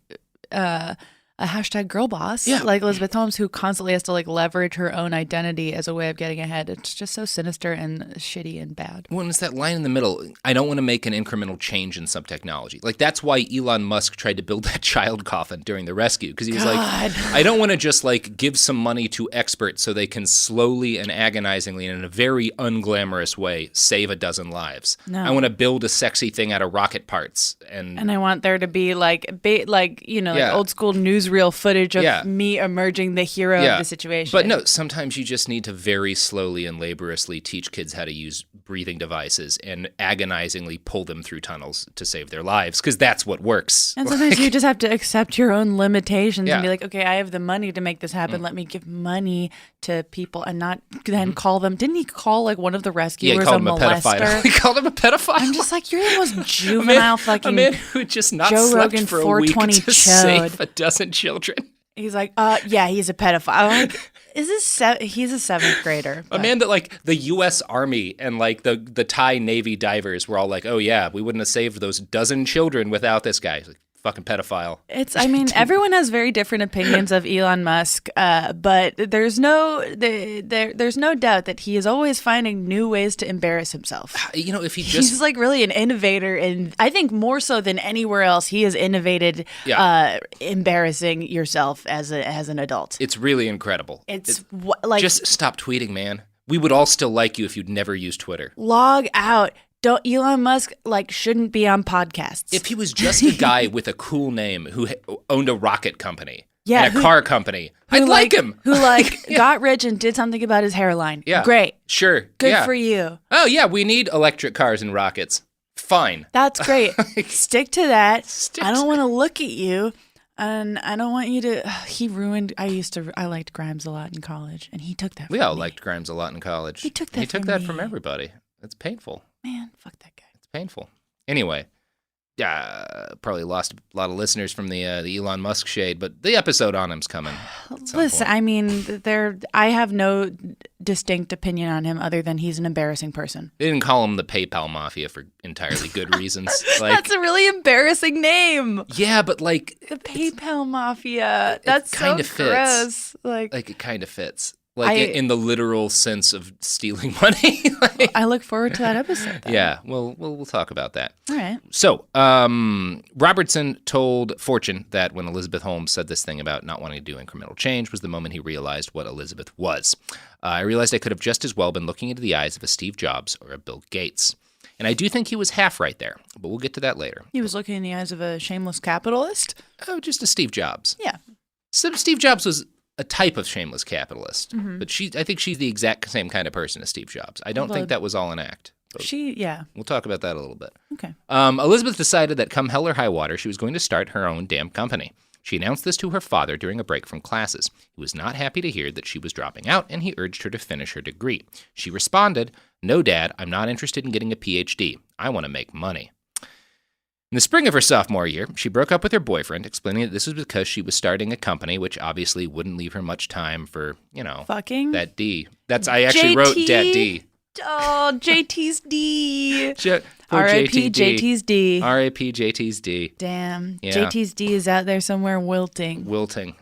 a hashtag girl boss, like Elizabeth Holmes, who constantly has to like leverage her own identity as a way of getting ahead. It's just so sinister and shitty and bad. Well, and it's that line in the middle. I don't want to make an incremental change in some technology. Like, that's why Elon Musk tried to build that child coffin during the rescue, because he was like, I don't want to just like give some money to experts so they can slowly and agonizingly and in a very unglamorous way save a dozen lives. No. I want to build a sexy thing out of rocket parts, and I want there to be like old school newsreel footage of me emerging the hero of the situation. But no, sometimes you just need to very slowly and laboriously teach kids how to use breathing devices and agonizingly pull them through tunnels to save their lives, because that's what works. And sometimes you just have to accept your own limitations and be like, okay, I have the money to make this happen. Let me give money to people and not then call them. Didn't he call like one of the rescuers a molester? He called him a pedophile. I'm just like, you're the most juvenile fucking a man who just not Joe slept Rogan for a week to chode. save a dozen children. He's like, yeah, he's a pedophile. I'm like, he's a seventh grader. A man that like the U.S. Army and like the Thai Navy divers were all like, oh yeah, we wouldn't have saved those dozen children without this guy. He's like, fucking pedophile. Everyone has very different opinions of Elon Musk, but there's no doubt that he is always finding new ways to embarrass himself. You know, if he's like really an innovator, and I think more so than anywhere else, he has innovated embarrassing yourself as an adult. It's really incredible. Just stop tweeting, man. We would all still like you if you'd never used Twitter. Log out. Elon Musk shouldn't be on podcasts. If he was just a guy with a cool name who owned a rocket company and a car company, I'd like him. Who got rich and did something about his hairline. Yeah. Great. Sure. Good for you. Oh, yeah, we need electric cars and rockets. Fine. That's great. Stick to that. I don't want to look at you. And I don't want you to. I liked Grimes a lot in college, and he took that from me. We all liked Grimes a lot in college. He took that from everybody. It's painful. Man, fuck that guy. It's painful. Anyway, probably lost a lot of listeners from the Elon Musk shade, but the episode on him's coming. Listen, I mean, I have no distinct opinion on him other than he's an embarrassing person. They didn't call him the PayPal Mafia for entirely good reasons. That's a really embarrassing name. Yeah, but like the PayPal Mafia. That's so gross. Like it kind of fits. In the literal sense of stealing money. I look forward to that episode. Then. Yeah, we'll talk about that. All right. So, Robertson told Fortune that when Elizabeth Holmes said this thing about not wanting to do incremental change was the moment he realized what Elizabeth was. I realized I could have just as well been looking into the eyes of a Steve Jobs or a Bill Gates. And I do think he was half right there, but we'll get to that later. He was looking in the eyes of a shameless capitalist? Oh, just a Steve Jobs. Yeah. So Steve Jobs was a type of shameless capitalist, mm-hmm. but I think she's the exact same kind of person as Steve Jobs. I don't think that was all an act. We'll talk about that a little bit. Okay. Elizabeth decided that come hell or high water, she was going to start her own damn company. She announced this to her father during a break from classes. He was not happy to hear that she was dropping out, and he urged her to finish her degree. She responded, "No, Dad, I'm not interested in getting a PhD. I want to make money." In the spring of her sophomore year, she broke up with her boyfriend, explaining that this was because she was starting a company, which obviously wouldn't leave her much time for, fucking that D. I actually wrote that D. Oh, JT's D. R.I.P. JT's D. R.I.P. JT's D. Damn. Yeah. JT's D is out there somewhere wilting. Wilting.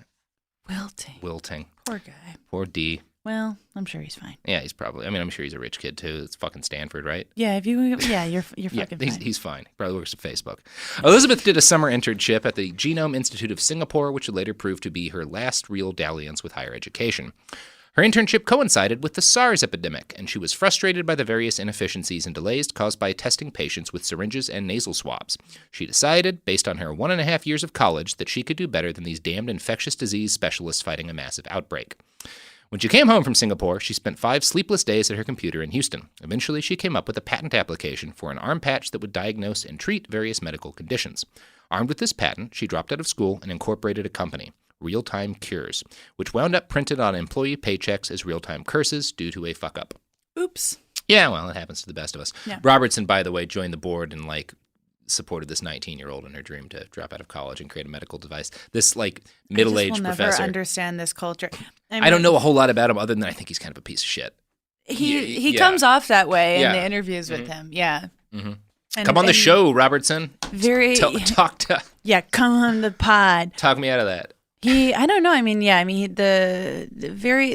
Poor guy. Poor D. Well, I'm sure he's fine. Yeah, he's probably. I mean, I'm sure he's a rich kid too. It's fucking Stanford, right? Yeah, you're fucking fine. He's fine. He probably works at Facebook. Elizabeth did a summer internship at the Genome Institute of Singapore, which would later prove to be her last real dalliance with higher education. Her internship coincided with the SARS epidemic, and she was frustrated by the various inefficiencies and delays caused by testing patients with syringes and nasal swabs. She decided, based on her 1.5 years of college, that she could do better than these damned infectious disease specialists fighting a massive outbreak. When she came home from Singapore, she spent 5 sleepless days at her computer in Houston. Eventually, she came up with a patent application for an arm patch that would diagnose and treat various medical conditions. Armed with this patent, she dropped out of school and incorporated a company, Real-Time Cures, which wound up printed on employee paychecks as real-time curses due to a fuck-up. Oops. Yeah, well, it happens to the best of us. Yeah. Robertson, by the way, joined the board and, supported this 19-year-old in her dream to drop out of college and create a medical device. This, middle-aged I professor. never understand this culture. I don't know a whole lot about him other than I think he's kind of a piece of shit. He comes off that way Yeah. in the interviews with him. Yeah. Mm-hmm. Come on the show, Robertson. Very come on the pod. Talk me out of that. I don't know.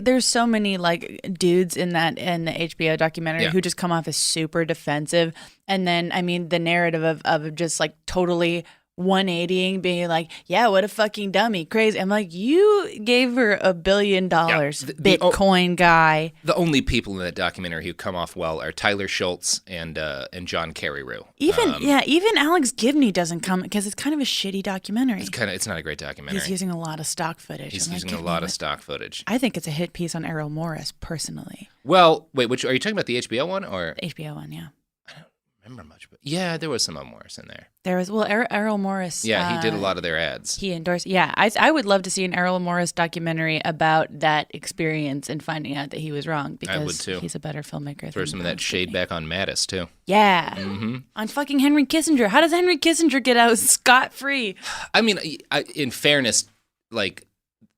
There's so many dudes in the HBO documentary who just come off as super defensive, and then the narrative of just totally 180ing, being like, yeah, what a fucking dummy, crazy. I'm like, you gave her $1 billion, Bitcoin guy. The only people in that documentary who come off well are Tyler Schultz and John Carreyrou. Even Alex Gibney doesn't come because it's kind of a shitty documentary. It's not a great documentary. He's using a lot of stock footage. Stock footage. I think it's a hit piece on Errol Morris, personally. Well, wait, which are you talking about, the HBO one or the HBO one? Yeah. Remember much, but yeah, there was some of Morris in there. There was Errol Morris. Yeah, he did a lot of their ads. He endorsed. Yeah, I would love to see an Errol Morris documentary about that experience and finding out that he was wrong, because I would too. He's a better filmmaker. Throw some of that shade back on Mattis too. Yeah, on fucking Henry Kissinger. How does Henry Kissinger get out scot-free? I mean, in fairness,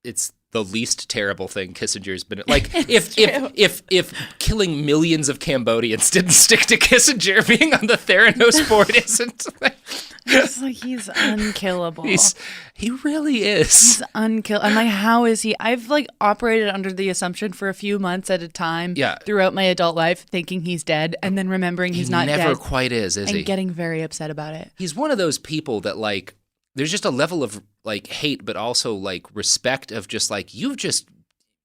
it's the least terrible thing Kissinger's been if killing millions of Cambodians didn't stick to Kissinger, being on the Theranos board isn't. He's unkillable. He really is. He's unkillable. I'm like, how is he? I've operated under the assumption for a few months at a time throughout my adult life, thinking he's dead, and then remembering he's not dead. Never quite is he? And getting very upset about it. He's one of those people that there's just a level of hate, but also respect of just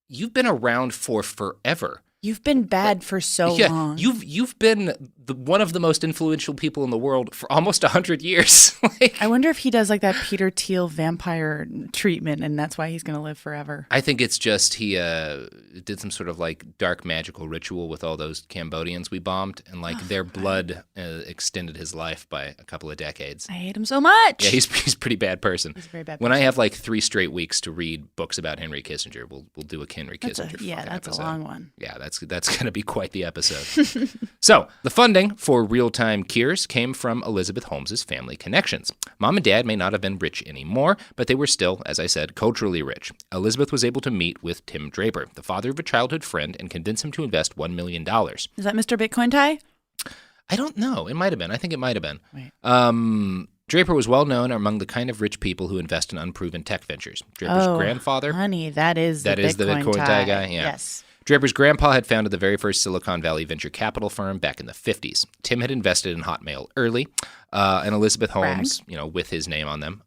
you've been around for forever. You've been bad for so long. You've been one of the most influential people in the world for almost 100 years. I wonder if he does that Peter Thiel vampire treatment, and that's why he's going to live forever. I think it's just he did some sort of dark magical ritual with all those Cambodians we bombed, and their blood extended his life by a couple of decades. I hate him so much. Yeah, he's a pretty bad person. He's a very bad person. When I have 3 straight weeks to read books about Henry Kissinger, we'll do a Henry Kissinger. That's episode. A long one. Yeah, that's going to be quite the episode. So, the funding for Real-Time Cures came from Elizabeth Holmes' family connections. Mom and Dad may not have been rich anymore, but they were still, as I said, culturally rich. Elizabeth was able to meet with Tim Draper, the father of a childhood friend, and convince him to invest $1 million. Is that Mr. Bitcoin Tie? I don't know. It might have been. I think it might have been. Right. Draper was well known among the kind of rich people who invest in unproven tech ventures. Draper's grandfather. Honey, that is the Bitcoin tie guy. Yeah. Yes. Draper's grandpa had founded the very first Silicon Valley venture capital firm back in the 50s. Tim had invested in Hotmail early, and Elizabeth Holmes, with his name on them,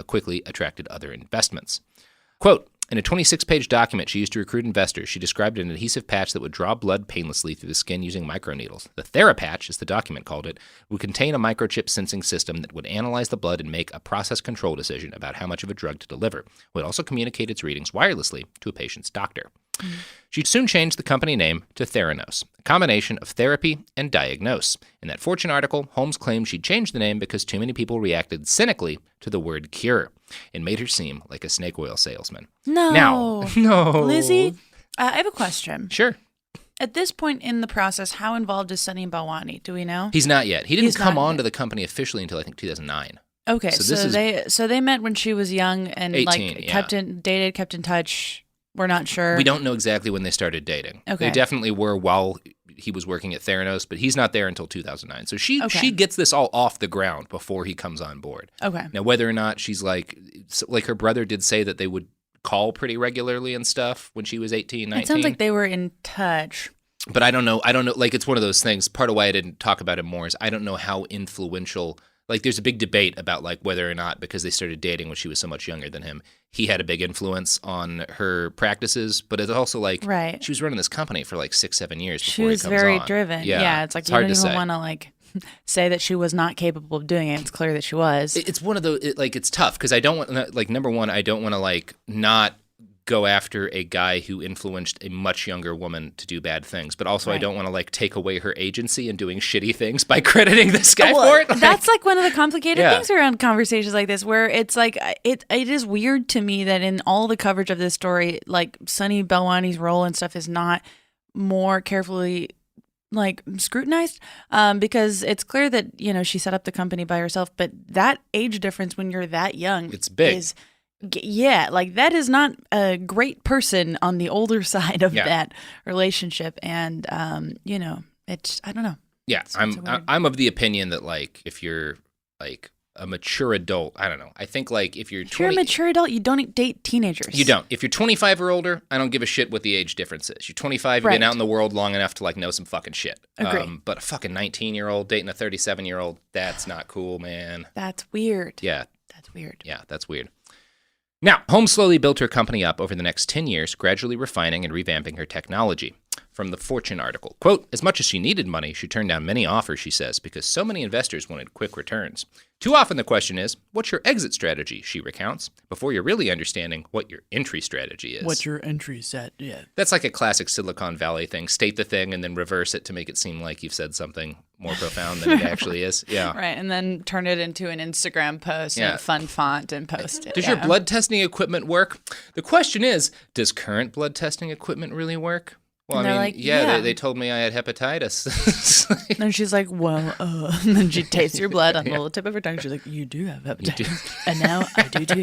quickly attracted other investments. Quote, in a 26-page document she used to recruit investors, she described an adhesive patch that would draw blood painlessly through the skin using microneedles. The TheraPatch, as the document called it, would contain a microchip sensing system that would analyze the blood and make a process control decision about how much of a drug to deliver. It would also communicate its readings wirelessly to a patient's doctor. She soon changed the company name to Theranos, a combination of therapy and diagnose. In that Fortune article, Holmes claimed she'd changed the name because too many people reacted cynically to the word cure. It made her seem like a snake oil salesman. No. Lizzie, I have a question. Sure. At this point in the process, how involved is Sunny Balwani? Do we know? He's not yet. He didn't come on to the company officially until I think 2009. Okay, so they met when she was young and 18, kept in touch. We're not sure. We don't know exactly when they started dating. Okay. They definitely were while he was working at Theranos, but he's not there until 2009. So she gets this all off the ground before he comes on board. Okay. Now, whether or not she's like her brother did say that they would call pretty regularly and stuff when she was 18, 19. It sounds like they were in touch. But I don't know. Like, it's one of those things. Part of why I didn't talk about it more is I don't know how influential. Like, there's a big debate about, like, whether or not, because they started dating when she was so much younger than him, he had a big influence on her practices. But it's also, like, she was running this company for, like, 6-7 years before she was he comes very on. driven. Yeah, it's like you don't even want to, like, say that she was not capable of doing it. It's clear that she was. It's one of those, it's tough because I don't want, like, number one, I don't want to, like, not go after a guy who influenced a much younger woman to do bad things, but also I don't want to like take away her agency and doing shitty things by crediting this guy for it. Like, that's like one of the complicated things around conversations like this, where it's like it is weird to me that in all the coverage of this story, like Sunny Balwani's role and stuff is not more carefully like scrutinized, because it's clear that, you know, she set up the company by herself, but that age difference when you're that young, it's big. Like that is not a great person on the older side of that relationship. And, you know, it's, I don't know. Yeah. I'm of the opinion that like, if you're like a mature adult, I don't know. I think like if you're a mature adult, you don't date teenagers. You don't. If you're 25 or older, I don't give a shit what the age difference is. You're 25, you've been out in the world long enough to like know some fucking shit. Agree. But a fucking 19-year-old dating a 37-year-old, that's not cool, man. That's weird. Yeah. That's weird. Yeah, that's weird. Now, Holmes slowly built her company up over the next 10 years, gradually refining and revamping her technology. From the Fortune article, quote, as much as she needed money, she turned down many offers, she says, because so many investors wanted quick returns. Too often the question is, what's your exit strategy, she recounts, before you're really understanding what your entry strategy is. What's your entry set? Yeah. That's like a classic Silicon Valley thing. State the thing and then reverse it to make it seem like you've said something more profound than it actually is. Yeah. Right, and then turn it into an Instagram post in a fun font and post it. Does your blood testing equipment work? The question is, does current blood testing equipment really work? Well, I mean, like, they told me I had hepatitis. And she's like, well, and then she tastes your blood on the little tip of her tongue. She's like, you do have hepatitis. And now I do too.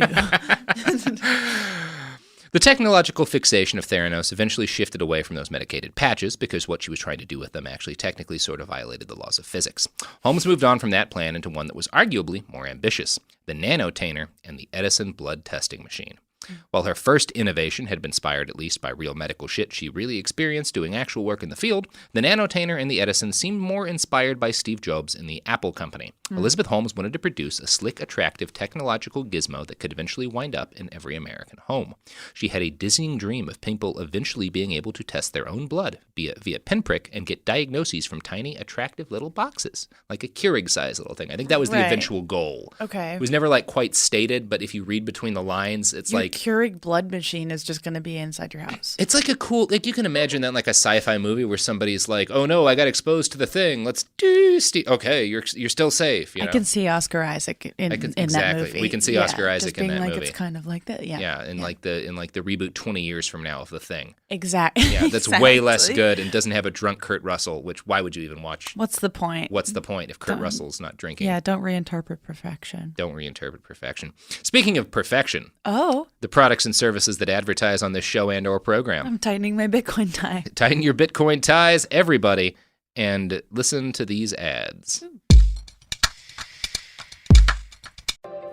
The technological fixation of Theranos eventually shifted away from those medicated patches because what she was trying to do with them actually technically sort of violated the laws of physics. Holmes moved on from that plan into one that was arguably more ambitious, the nanotainer and the Edison blood testing machine. While her first innovation had been inspired at least by real medical shit she really experienced doing actual work in the field, the nanotainer and the Edison seemed more inspired by Steve Jobs and the Apple company. Elizabeth Holmes wanted to produce a slick, attractive technological gizmo that could eventually wind up in every American home. She had a dizzying dream of people eventually being able to test their own blood via pinprick and get diagnoses from tiny, attractive little boxes, like a Keurig-sized little thing. I think that was the eventual goal. Okay. It was never like quite stated, but if you read between the lines, it's your like Keurig blood machine is just going to be inside your house. It's like a cool, like you can imagine that like a sci-fi movie where somebody's like, oh no, I got exposed to the thing. Let's do, okay, you're still safe. You know? I can see Oscar Isaac in that movie. We can see Oscar Isaac in that movie. It's kind of like that. Yeah. Yeah, in like the reboot 20 years from now of The Thing. Exactly. Yeah, that's way less good and doesn't have a drunk Kurt Russell. Which why would you even watch? What's the point? What's the point if Kurt Russell's not drinking? Yeah, don't reinterpret perfection. Don't reinterpret perfection. Speaking of perfection, the products and services that advertise on this show and or program. I'm tightening my Bitcoin tie. Tighten your Bitcoin ties, everybody, and listen to these ads.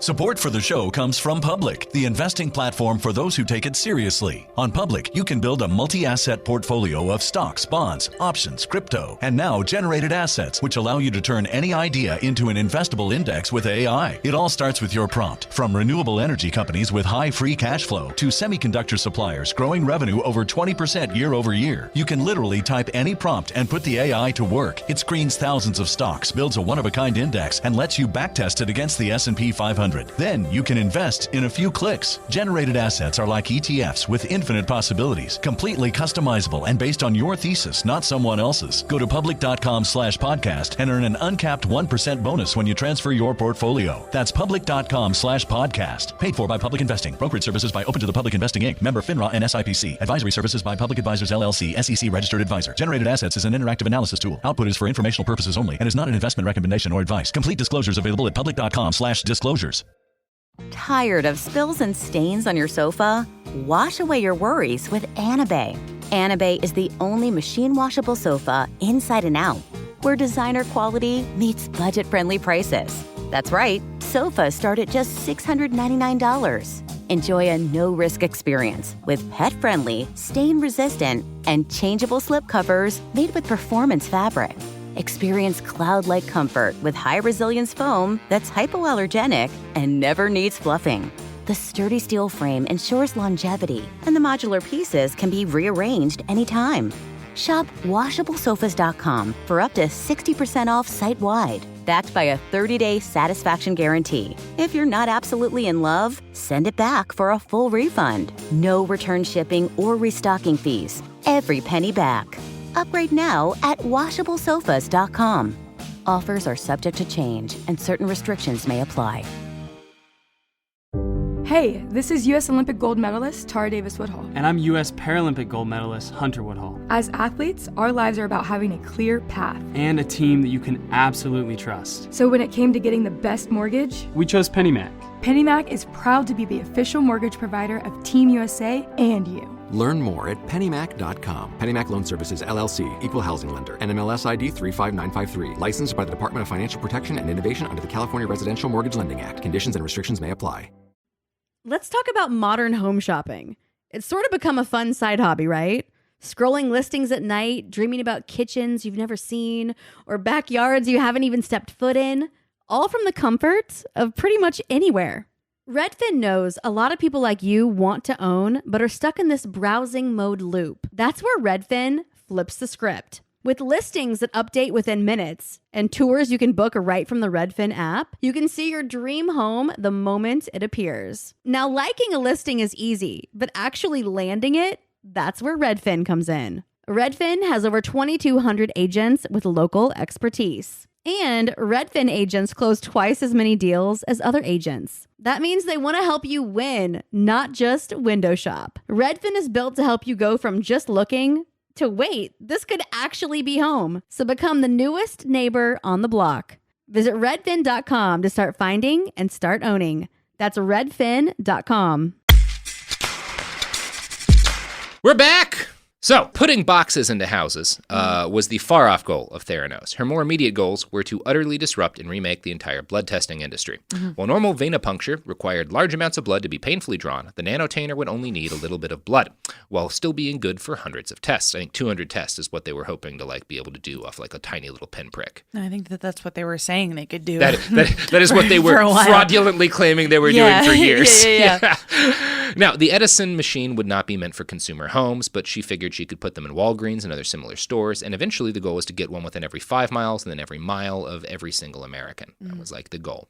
Support for the show comes from Public, the investing platform for those who take it seriously. On Public, you can build a multi-asset portfolio of stocks, bonds, options, crypto, and now generated assets, which allow you to turn any idea into an investable index with AI. It all starts with your prompt. From renewable energy companies with high free cash flow to semiconductor suppliers growing revenue over 20% year over year, you can literally type any prompt and put the AI to work. It screens thousands of stocks, builds a one-of-a-kind index, and lets you backtest it against the S&P 500. Then you can invest in a few clicks. Generated assets are like ETFs with infinite possibilities, completely customizable and based on your thesis, not someone else's. Go to public.com/podcast and earn an uncapped 1% bonus when you transfer your portfolio. That's public.com/podcast. Paid for by Public Investing. Brokerage services by Open to the Public Investing Inc. Member FINRA and SIPC. Advisory services by Public Advisors LLC, SEC registered advisor. Generated assets is an interactive analysis tool. Output is for informational purposes only and is not an investment recommendation or advice. Complete disclosures available at public.com/disclosures. Tired of spills and stains on your sofa? Wash away your worries with Anabay. Anabay is the only machine washable sofa inside and out, where designer quality meets budget-friendly prices. That's right, sofas start at just $699. Enjoy a no-risk experience with pet-friendly, stain-resistant, and changeable slip covers made with performance fabric. Experience cloud-like comfort with high-resilience foam that's hypoallergenic and never needs fluffing. The sturdy steel frame ensures longevity, and the modular pieces can be rearranged anytime. Shop WashableSofas.com for up to 60% off site-wide, backed by a 30-day satisfaction guarantee. If you're not absolutely in love, send it back for a full refund. No return shipping or restocking fees. Every penny back. Upgrade now at WashableSofas.com. Offers are subject to change, and certain restrictions may apply. Hey, this is U.S. Olympic gold medalist Tara Davis Woodhull. And I'm U.S. Paralympic gold medalist Hunter Woodhull. As athletes, our lives are about having a clear path. And a team that you can absolutely trust. So when it came to getting the best mortgage, we chose PennyMac. PennyMac is proud to be the official mortgage provider of Team USA and you. Learn more at pennymac.com. PennyMac Loan Services, LLC, Equal Housing Lender, NMLS ID 35953. Licensed by the Department of Financial Protection and Innovation under the California Residential Mortgage Lending Act. Conditions and restrictions may apply. Let's talk about modern home shopping. It's sort of become a fun side hobby, right? Scrolling listings at night, dreaming about kitchens you've never seen, or backyards you haven't even stepped foot in, all from the comfort of pretty much anywhere. Redfin knows a lot of people like you want to own, but are stuck in this browsing mode loop. That's where Redfin flips the script. With listings that update within minutes and tours you can book right from the Redfin app, you can see your dream home the moment it appears. Now, liking a listing is easy, but actually landing it, that's where Redfin comes in. Redfin has over 2,200 agents with local expertise. And Redfin agents close twice as many deals as other agents. That means they want to help you win, not just window shop. Redfin is built to help you go from just looking to wait, this could actually be home. So become the newest neighbor on the block. Visit redfin.com to start finding and start owning. That's redfin.com. We're back! So, putting boxes into houses was the far-off goal of Theranos. Her more immediate goals were to utterly disrupt and remake the entire blood testing industry. While normal venipuncture required large amounts of blood to be painfully drawn, the nanotainer would only need a little bit of blood, while still being good for hundreds of tests. I think 200 tests is what they were hoping to be able to do off a tiny little pinprick. I think that's what they were saying they could do. That is what they were fraudulently claiming they were doing for years. Yeah. Now, the Edison machine would not be meant for consumer homes, but she figured she could put them in Walgreens and other similar stores, and eventually the goal was to get one within every 5 miles and then every mile of every single American. That was the goal.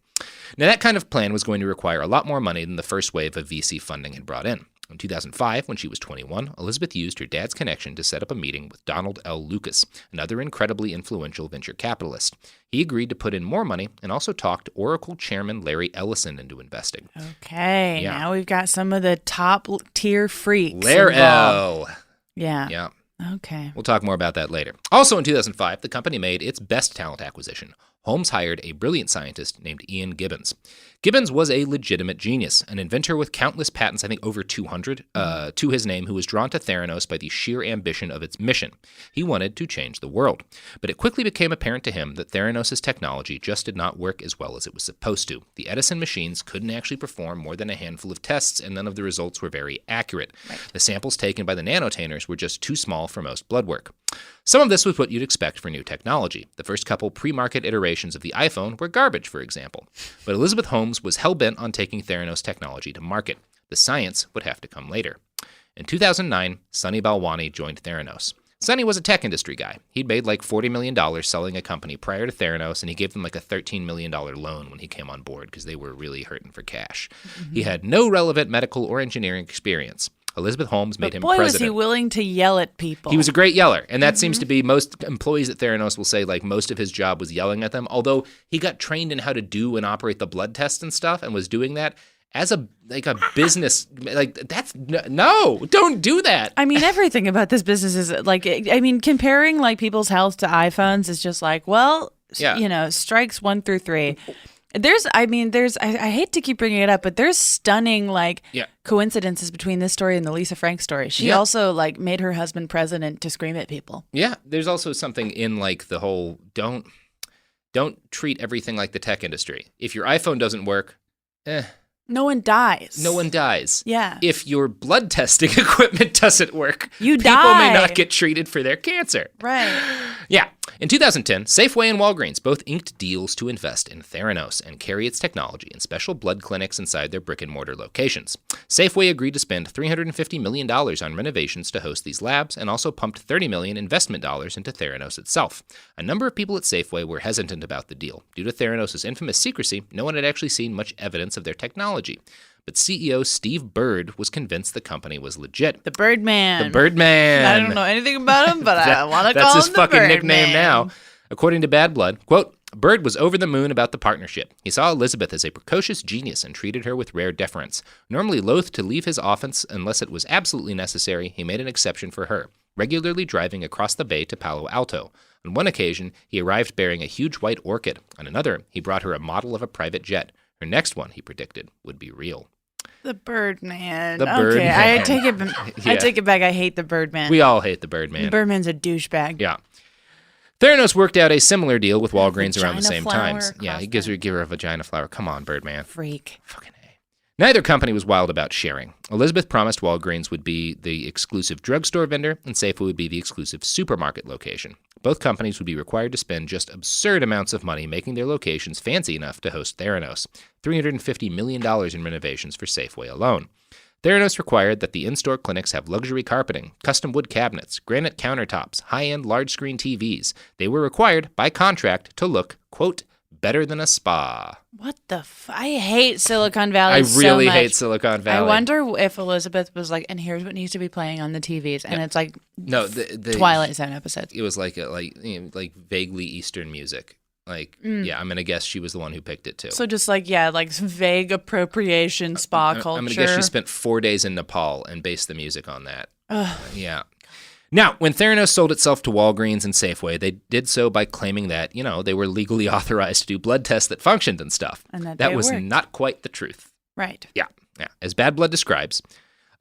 Now, that kind of plan was going to require a lot more money than the first wave of VC funding had brought in. In 2005, when she was 21, Elizabeth used her dad's connection to set up a meeting with Donald L. Lucas, another incredibly influential venture capitalist. He agreed to put in more money and also talked Oracle chairman Larry Ellison into investing. Okay, now we've got some of the top-tier freaks Larry involved. L. Yeah. Yeah. Okay. We'll talk more about that later. Also in 2005, the company made its best talent acquisition. Holmes hired a brilliant scientist named Ian Gibbons. Gibbons was a legitimate genius, an inventor with countless patents, I think over 200, to his name, who was drawn to Theranos by the sheer ambition of its mission. He wanted to change the world. But it quickly became apparent to him that Theranos' technology just did not work as well as it was supposed to. The Edison machines couldn't actually perform more than a handful of tests, and none of the results were very accurate. Right. The samples taken by the nanotainers were just too small for most blood work. Some of this was what you'd expect for new technology. The first couple pre-market iterations of the iPhone were garbage, for example. But Elizabeth Holmes was hell-bent on taking Theranos technology to market. The science would have to come later. In 2009, Sunny Balwani joined Theranos. Sunny was a tech industry guy. He'd made $40 million selling a company prior to Theranos, and he gave them a $13 million loan when he came on board because they were really hurting for cash. He had no relevant medical or engineering experience. Elizabeth Holmes made him president. Was he willing to yell at people. He was a great yeller, and that seems to be most employees at Theranos will say most of his job was yelling at them, although he got trained in how to do and operate the blood test and stuff and was doing that as a business. That's no, don't do that. I mean, everything about this business is comparing people's health to iPhones is just strikes 1 through 3. I hate to keep bringing it up, but there's stunning coincidences between this story and the Lisa Frank story. She also made her husband president to scream at people. Yeah, there's also something in the whole don't treat everything like the tech industry. If your iPhone doesn't work, no one dies. No one dies. Yeah. If your blood testing equipment doesn't work, people may not get treated for their cancer. Right. Yeah. In 2010, Safeway and Walgreens both inked deals to invest in Theranos and carry its technology in special blood clinics inside their brick-and-mortar locations. Safeway agreed to spend $350 million on renovations to host these labs and also pumped $30 million investment dollars into Theranos itself. A number of people at Safeway were hesitant about the deal. Due to Theranos' infamous secrecy, no one had actually seen much evidence of their technology. But CEO Steve Bird was convinced the company was legit. The Birdman. The Birdman. I don't know anything about him, but I want to call him the Birdman. That's his fucking nickname now. According to Bad Blood, quote, Bird was over the moon about the partnership. He saw Elizabeth as a precocious genius and treated her with rare deference. Normally loath to leave his office unless it was absolutely necessary, he made an exception for her, regularly driving across the bay to Palo Alto. On one occasion, he arrived bearing a huge white orchid. On another, he brought her a model of a private jet. Her next one, he predicted, would be real. The Birdman. The Birdman. Okay, I take it back. I hate the Birdman. We all hate the Birdman. The Birdman's a douchebag. Yeah. Theranos worked out a similar deal with Walgreens around the same times. Yeah, he give her a vagina flower. Come on, Birdman. Freak. Fucking A. Neither company was wild about sharing. Elizabeth promised Walgreens would be the exclusive drugstore vendor and Safeway would be the exclusive supermarket location. Both companies would be required to spend just absurd amounts of money making their locations fancy enough to host Theranos, $350 million in renovations for Safeway alone. Theranos required that the in-store clinics have luxury carpeting, custom wood cabinets, granite countertops, high-end large-screen TVs. They were required, by contract, to look, quote, better than a spa. What the I hate Silicon Valley I really so much. hate Silicon Valley. I wonder if Elizabeth was like, and here's what needs to be playing on the TVs. And it's like the Twilight Zone episodes. It was like vaguely Eastern music. I'm going to guess she was the one who picked it too. So just some vague appropriation spa culture. I'm going to guess she spent 4 days in Nepal and based the music on that. Yeah. Now, when Theranos sold itself to Walgreens and Safeway, they did so by claiming that, they were legally authorized to do blood tests that functioned and stuff. And that was not quite the truth. Right. Yeah. As Bad Blood describes,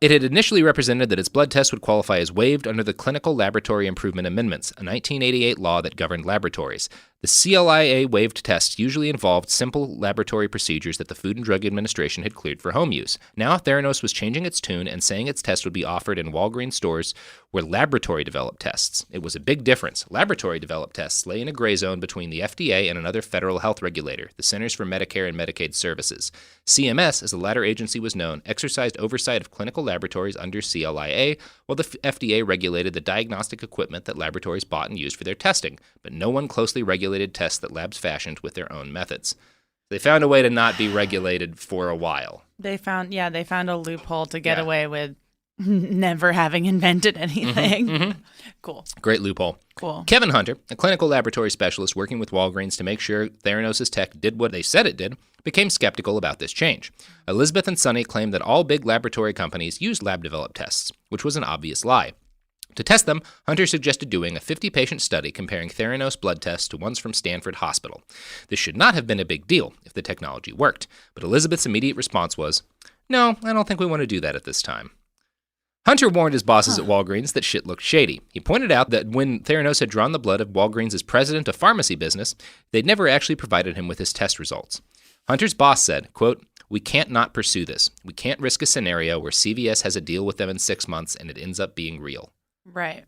it had initially represented that its blood test would qualify as waived under the Clinical Laboratory Improvement Amendments, a 1988 law that governed laboratories. The CLIA waived tests usually involved simple laboratory procedures that the Food and Drug Administration had cleared for home use. Now, Theranos was changing its tune and saying its test would be offered in Walgreens stores where laboratory-developed tests. It was a big difference. Laboratory-developed tests lay in a gray zone between the FDA and another federal health regulator, the Centers for Medicare and Medicaid Services. CMS, as the latter agency was known, exercised oversight of clinical laboratories under CLIA, while the FDA regulated the diagnostic equipment that laboratories bought and used for their testing, but no one closely regulated tests that labs fashioned with their own methods. They found a way to not be regulated for a while. They found a loophole to get away with never having invented anything. Mm-hmm. Cool. Great loophole. Cool. Kevin Hunter, a clinical laboratory specialist working with Walgreens to make sure Theranos' tech did what they said it did, became skeptical about this change. Elizabeth and Sonny claimed that all big laboratory companies used lab-developed tests, which was an obvious lie. To test them, Hunter suggested doing a 50-patient study comparing Theranos blood tests to ones from Stanford Hospital. This should not have been a big deal if the technology worked, but Elizabeth's immediate response was, "No, I don't think we want to do that at this time." Hunter warned his bosses at Walgreens that shit looked shady. He pointed out that when Theranos had drawn the blood of Walgreens' president of pharmacy business, they'd never actually provided him with his test results. Hunter's boss said, quote, "We can't not pursue this. We can't risk a scenario where CVS has a deal with them in 6 months and it ends up being real." Right.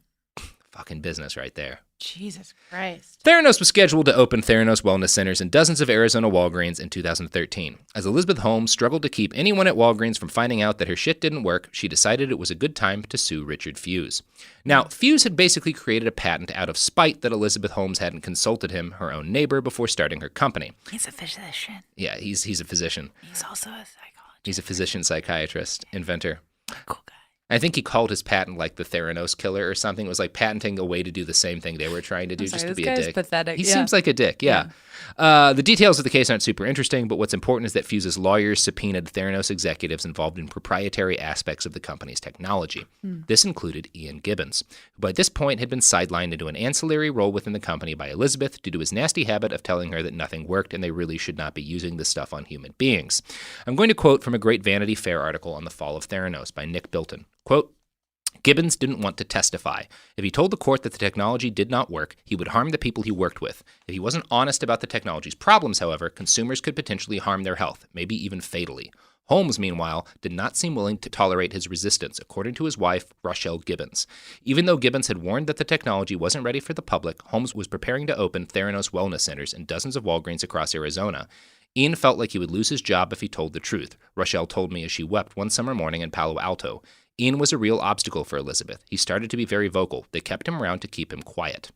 Fucking business right there. Jesus Christ. Theranos was scheduled to open Theranos Wellness Centers in dozens of Arizona Walgreens in 2013. As Elizabeth Holmes struggled to keep anyone at Walgreens from finding out that her shit didn't work, she decided it was a good time to sue Richard Fuse. Now, Fuse had basically created a patent out of spite that Elizabeth Holmes hadn't consulted him, her own neighbor, before starting her company. He's a physician. Yeah, he's a physician. He's also a psychologist. He's a physician, psychiatrist, inventor. Cool guy. I think he called his patent like the Theranos killer or something. It was like patenting a way to do the same thing they were trying to do, just to be a dick. Pathetic. He seems like a dick, yeah. The details of the case aren't super interesting, but what's important is that Fuse's lawyers subpoenaed Theranos executives involved in proprietary aspects of the company's technology. This included Ian Gibbons, who by this point had been sidelined into an ancillary role within the company by Elizabeth due to his nasty habit of telling her that nothing worked and they really should not be using this stuff on human beings. I'm going to quote from a great Vanity Fair article on the fall of Theranos by Nick Bilton. Quote, Gibbons didn't want to testify. If he told the court that the technology did not work, he would harm the people he worked with. If he wasn't honest about the technology's problems, however, consumers could potentially harm their health, maybe even fatally. Holmes, meanwhile, did not seem willing to tolerate his resistance, according to his wife, Rochelle Gibbons. Even though Gibbons had warned that the technology wasn't ready for the public, Holmes was preparing to open Theranos wellness centers in dozens of Walgreens across Arizona. Ian felt like he would lose his job if he told the truth, Rochelle told me as she wept one summer morning in Palo Alto. Ian was a real obstacle for Elizabeth. He started to be very vocal. They kept him around to keep him quiet.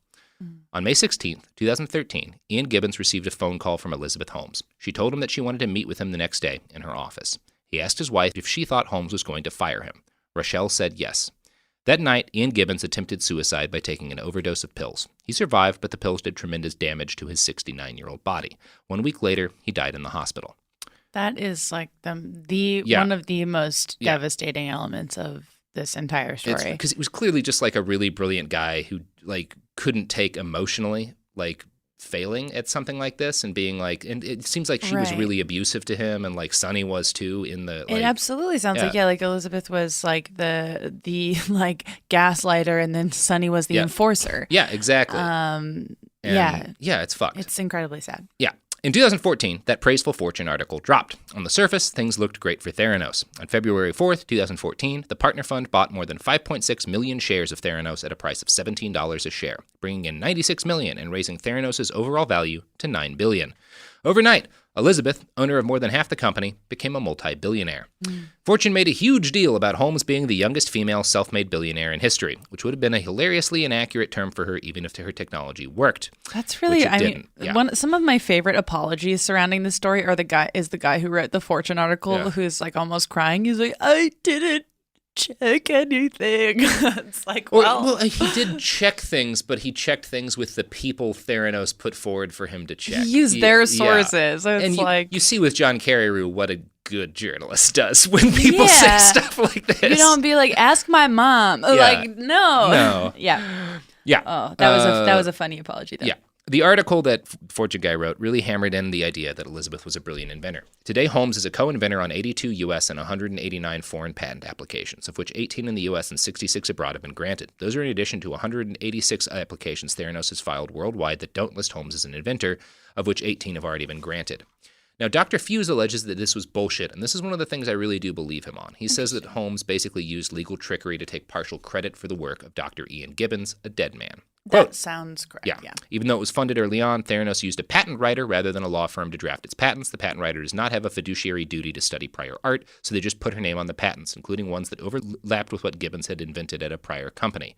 On May 16, 2013, Ian Gibbons received a phone call from Elizabeth Holmes. She told him that she wanted to meet with him the next day in her office. He asked his wife if she thought Holmes was going to fire him. Rochelle said yes. That night, Ian Gibbons attempted suicide by taking an overdose of pills. He survived, but the pills did tremendous damage to his 69-year-old body. 1 week later, he died in the hospital. That is like one of the most devastating elements of this entire story. Because it was clearly just like a really brilliant guy who like couldn't take emotionally like failing at something like this and being like, and it seems like she was really abusive to him, and like Sonny was too. It absolutely sounds like Elizabeth was like the like gaslighter, and then Sonny was the enforcer. Yeah, exactly. It's fucked. It's incredibly sad. Yeah. In 2014, that Praiseful Fortune article dropped. On the surface, things looked great for Theranos. On February 4th, 2014, the partner fund bought more than 5.6 million shares of Theranos at a price of $17 a share, bringing in $96 million and raising Theranos' overall value to $9 billion. Overnight, Elizabeth, owner of more than half the company, became a multi-billionaire. Fortune made a huge deal about Holmes being the youngest female self-made billionaire in history, which would have been a hilariously inaccurate term for her even if her technology worked. That's really, some of my favorite apologies surrounding this story are the guy who wrote the Fortune article who's like almost crying. He's like, I didn't check anything. It's like, well, he did check things, but he checked things with the people Theranos put forward for him to check. He used their sources. So it's and you see with John Carreyrou what a good journalist does when people say stuff like this. You don't be like, ask my mom. Like, no. Yeah. Oh, that was a funny apology though. Yeah. The article that Fortune guy wrote really hammered in the idea that Elizabeth was a brilliant inventor. Today, Holmes is a co-inventor on 82 U.S. and 189 foreign patent applications, of which 18 in the U.S. and 66 abroad have been granted. Those are in addition to 186 applications Theranos has filed worldwide that don't list Holmes as an inventor, of which 18 have already been granted. Now, Dr. Fuse alleges that this was bullshit, and this is one of the things I really do believe him on. He says that Holmes basically used legal trickery to take partial credit for the work of Dr. Ian Gibbons, a dead man. That sounds correct, yeah. Even though it was funded early on, Theranos used a patent writer rather than a law firm to draft its patents. The patent writer does not have a fiduciary duty to study prior art, so they just put her name on the patents, including ones that overlapped with what Gibbons had invented at a prior company.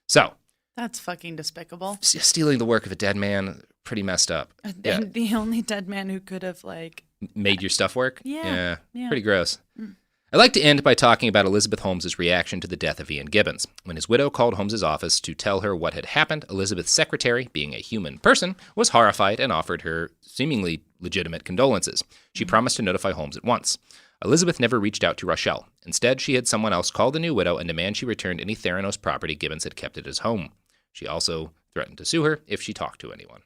So that's fucking despicable. Stealing the work of a dead man, pretty messed up. The only dead man who could have like made your stuff work? Yeah. Pretty gross. I'd like to end by talking about Elizabeth Holmes' reaction to the death of Ian Gibbons. When his widow called Holmes' office to tell her what had happened, Elizabeth's secretary, being a human person, was horrified and offered her seemingly legitimate condolences. She promised to notify Holmes at once. Elizabeth never reached out to Rochelle. Instead, she had someone else call the new widow and demand she returned any Theranos property Gibbons had kept at his home. She also threatened to sue her if she talked to anyone.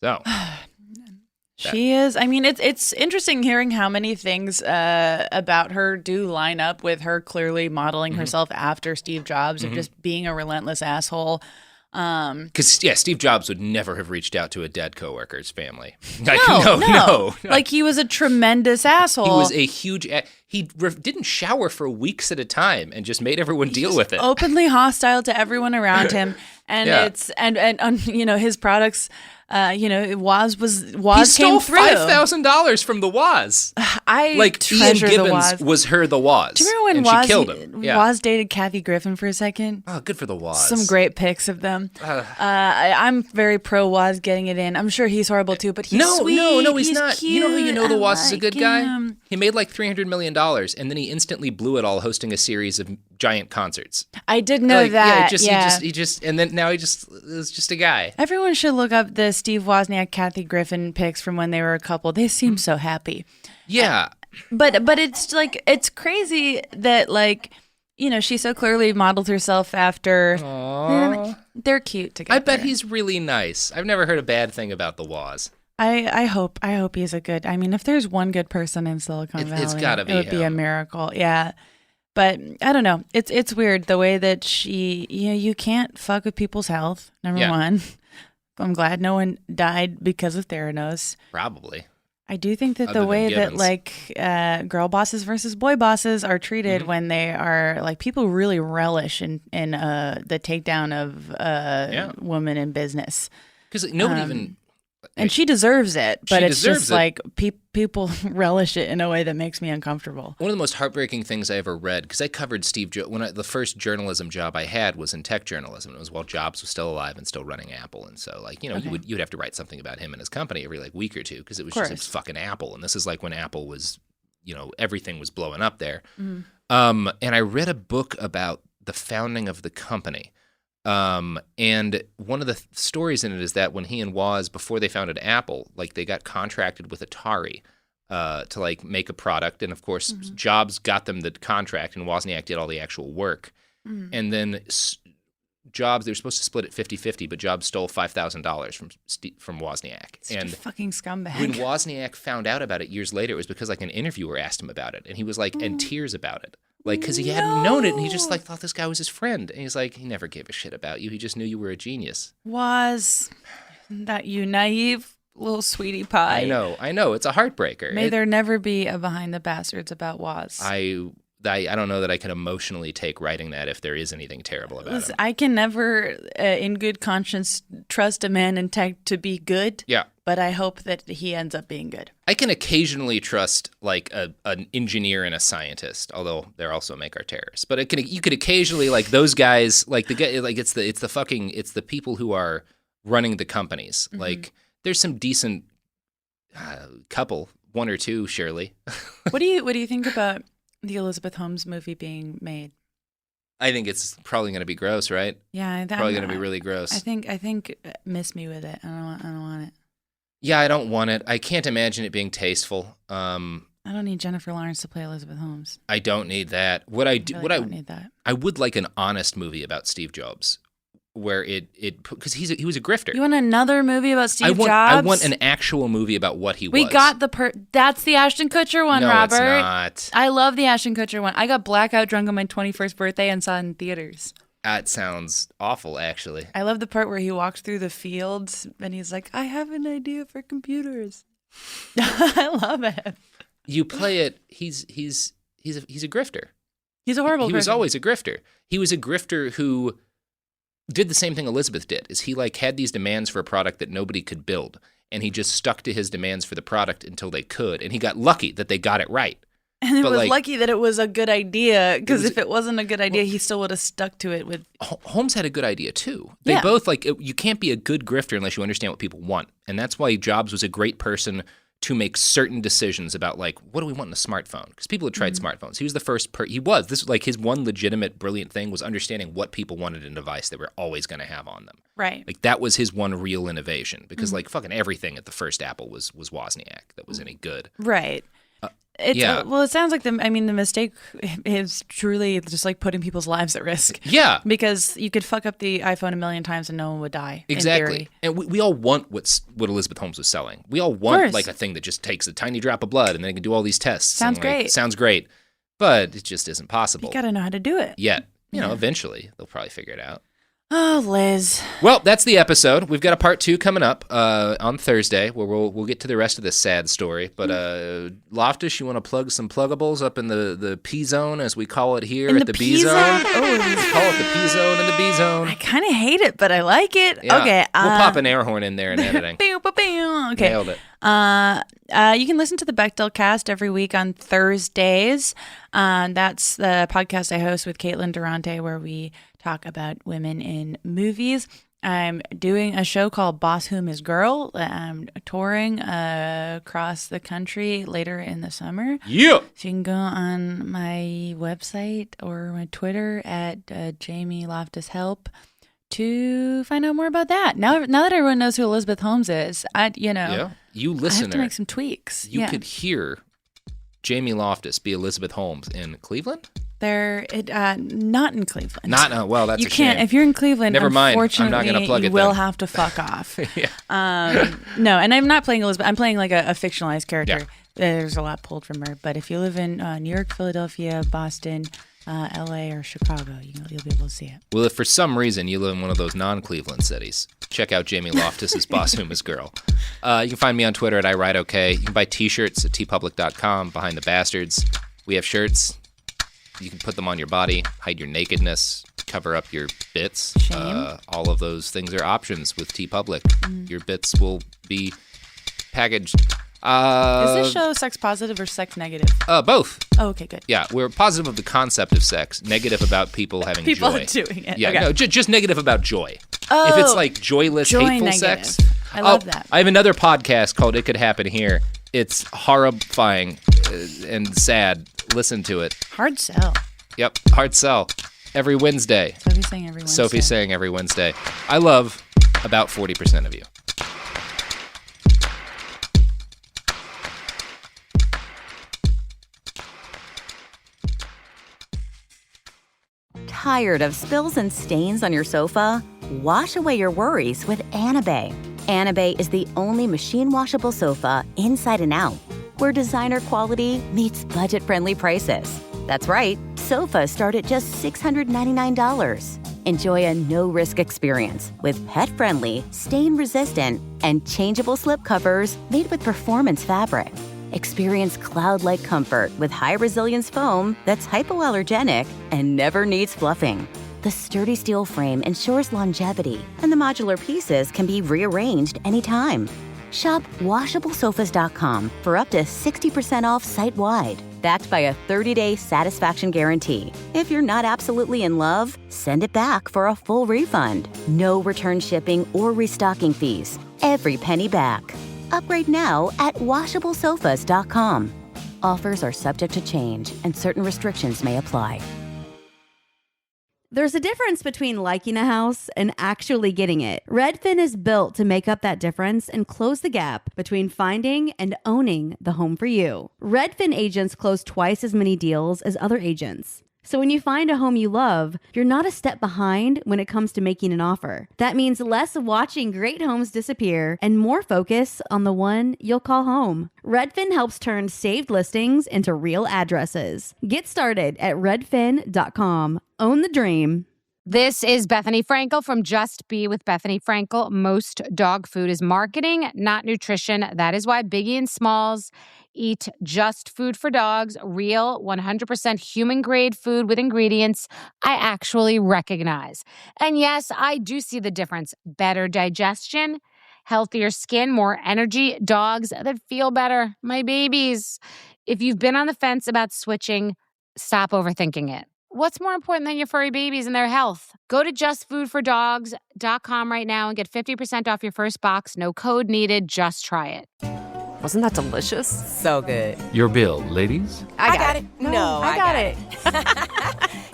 So... She is. I mean, it's interesting hearing how many things about her do line up with her clearly modeling herself after Steve Jobs of just being a relentless asshole. Because Steve Jobs would never have reached out to a dead coworker's family. No. Like he was a tremendous asshole. He was a huge. He didn't shower for weeks at a time and just made everyone deal with it. Openly hostile to everyone around him, and it's and you know his products. Woz he stole came through. $5,000 from the Woz. Treasure Ian Gibbons the Woz. was her the Woz. Do you remember when Woz, she killed him? Woz dated Kathy Griffin for a second? Oh, good for the Woz. Some great pics of them. I'm very pro Woz getting it in. I'm sure he's horrible too, but he's sweet. No, he's not. Cute. You know how you know the Woz is a good guy? Him. He made like $300 million, and then he instantly blew it all hosting a series of giant concerts. I did know Like, that. He just, and then now he just is just a guy. Everyone should look up the Steve Wozniak, Kathy Griffin pics from when they were a couple. They seem so happy. Yeah. But it's like, it's crazy that, like, you know, she so clearly modeled herself after. Aww. They're cute together. I bet he's really nice. I've never heard a bad thing about the Woz. I hope he's a good. I mean, if there's one good person in Silicon Valley, it's gotta be it would be a him. miracle. Yeah, but I don't know. It's weird the way that she. You know, you can't fuck with people's health. Number one. I'm glad no one died because of Theranos. Probably. I do think that Other the than way that Gibbons. girl bosses versus boy bosses are treated when they are like, people really relish in the takedown of women in business. Because nobody even. And she deserves it, but it's just it. like people relish it in a way that makes me uncomfortable. One of the most heartbreaking things I ever read, because I covered Steve Jobs, the first journalism job I had was in tech journalism. It was while Jobs was still alive and still running Apple, and so like you would have to write something about him and his company every like week or two because it was fucking Apple, and this is like when Apple was, everything was blowing up there. And I read a book about the founding of the company. And one of the stories in it is that when he and Woz, before they founded Apple, like they got contracted with Atari to like make a product. And of course, Jobs got them the contract and Wozniak did all the actual work. And then Jobs, they were supposed to split it 50-50, but Jobs stole $5,000 from Wozniak. Such a fucking scumbag. When Wozniak found out about it years later, it was because like an interviewer asked him about it. And he was like in tears about it. Like, because he hadn't known it, and he just like thought this guy was his friend. And he's like, he never gave a shit about you. He just knew you were a genius. Was that you naive little sweetie pie? I know. It's a heartbreaker. May there never be a Behind the Bastards about Woz. I don't know that I can emotionally take writing that if there is anything terrible about it. I can never, in good conscience, trust a man in tech to be good. Yeah. But I hope that he ends up being good. I can occasionally trust like an engineer and a scientist, although they also make our terrorists. But you could occasionally like those guys, like the guy, like it's the people who are running the companies. Like there's some decent couple, one or two, surely. What do you think about the Elizabeth Holmes movie being made? I think it's probably going to be gross, right? Yeah, probably going to be really gross. I think miss me with it. I don't want it. Yeah, I don't want it. I can't imagine it being tasteful. I don't need Jennifer Lawrence to play Elizabeth Holmes. I don't need that. I don't need that. I would like an honest movie about Steve Jobs, where because he was a grifter. You want another movie about Steve Jobs? I want an actual movie about what he was. We got that's the Ashton Kutcher one, no, Robert. No, it's not. I love the Ashton Kutcher one. I got blackout drunk on my 21st birthday and saw it in theaters. That sounds awful, actually. I love the part where he walks through the fields and he's like, I have an idea for computers. I love it. You play it. He's a grifter. He's a horrible grifter. He was always a grifter. He was a grifter who did the same thing Elizabeth did, is he like had these demands for a product that nobody could build. And he just stuck to his demands for the product until they could. And he got lucky that they got it right. And it was lucky that it was a good idea, because if it wasn't a good idea, he still would have stuck to it with... Holmes had a good idea, too. They both, you can't be a good grifter unless you understand what people want. And that's why Jobs was a great person to make certain decisions about, like, what do we want in a smartphone? Because people had tried smartphones. He was the first his one legitimate, brilliant thing was understanding what people wanted in a device they were always going to have on them. Right. Like, that was his one real innovation. Because, like, fucking everything at the first Apple was Wozniak that was any good. Right. Well, it sounds like the mistake is truly just like putting people's lives at risk. Yeah. Because you could fuck up the iPhone a million times and no one would die. Exactly. And we all want what Elizabeth Holmes was selling. We all want like a thing that just takes a tiny drop of blood and then it can do all these tests. Sounds great. Sounds great. But it just isn't possible. You got to know how to do it. Yet. Eventually they'll probably figure it out. Oh, Liz. Well, that's the episode. We've got a part 2 coming up on Thursday where we'll get to the rest of this sad story. But Loftus, you want to plug some pluggables up in the P zone, as we call it here at the B zone? Oh, we call it the P zone and the B zone. I kind of hate it, but I like it. Yeah. Okay. We'll pop an air horn in there in editing. Okay. Nailed it. You can listen to the Bechdel Cast every week on Thursdays. That's the podcast I host with Caitlin Durante, where we talk about women in movies. I'm doing a show called Boss Whom Is Girl. I'm touring across the country later in the summer. Yeah. So you can go on my website or my Twitter at Jamie Loftus Help to find out more about that. Now that everyone knows who Elizabeth Holmes is, You listener, I have to make some tweaks. You could hear Jamie Loftus be Elizabeth Holmes in Cleveland? They're not in Cleveland. Well, that's you can't. If you're in Cleveland, never mind. Unfortunately, I'm not going to plug you it. will then. have to fuck off. Yeah. No, and I'm not playing Elizabeth. I'm playing like a fictionalized character. Yeah. There's a lot pulled from her. But if you live in New York, Philadelphia, Boston, LA, or Chicago, you'll be able to see it. Well, if for some reason you live in one of those non-Cleveland cities, check out Jamie Loftus's Boss Whom Is Girl. You can find me on Twitter at IWriteOK. You can buy T-shirts at tpublic.com. Behind the Bastards. We have shirts. You can put them on your body, hide your nakedness, cover up your bits. Shame. All of those things are options with TeePublic. Your bits will be packaged. Is this show sex positive or sex negative? Both. Oh, okay, good. Yeah, we're positive of the concept of sex, negative about people having People joy. doing it. Yeah, okay. no, just negative about joy. Oh, if it's like joyless, joy hateful negative. sex. I love that. I have another podcast called It Could Happen Here. It's horrifying and sad. Listen to it. Hard sell. Yep, hard sell. Every Wednesday. Sophie's saying every Wednesday. Sophie's saying every Wednesday. I love about 40% of you. Tired of spills and stains on your sofa? Wash away your worries with Anabay. Anabay is the only machine washable sofa inside and out, where designer quality meets budget-friendly prices. That's right, sofas start at just $699. Enjoy a no-risk experience with pet-friendly, stain-resistant, and changeable slip covers made with performance fabric. Experience cloud-like comfort with high-resilience foam that's hypoallergenic and never needs fluffing. The sturdy steel frame ensures longevity, and the modular pieces can be rearranged anytime. Shop WashableSofas.com for up to 60% off site-wide, backed by a 30-day satisfaction guarantee. If you're not absolutely in love, send it back for a full refund. No return shipping or restocking fees. Every penny back. Upgrade now at WashableSofas.com. Offers are subject to change, and certain restrictions may apply. There's a difference between liking a house and actually getting it. Redfin is built to make up that difference and close the gap between finding and owning the home for you. Redfin agents close twice as many deals as other agents. So when you find a home you love, you're not a step behind when it comes to making an offer. That means less watching great homes disappear and more focus on the one you'll call home. Redfin helps turn saved listings into real addresses. Get started at redfin.com. Own the dream. This is Bethany Frankel from Just Be with Bethany Frankel. Most dog food is marketing, not nutrition. That is why Biggie and Smalls eat just food for dogs, real 100% human-grade food with ingredients I actually recognize. And yes, I do see the difference. Better digestion, healthier skin, more energy, dogs that feel better, my babies. If you've been on the fence about switching, stop overthinking it. What's more important than your furry babies and their health? Go to justfoodfordogs.com right now and get 50% off your first box. No code needed. Just try it. Wasn't that delicious? So good. Your bill, ladies? I got it. No, I got it.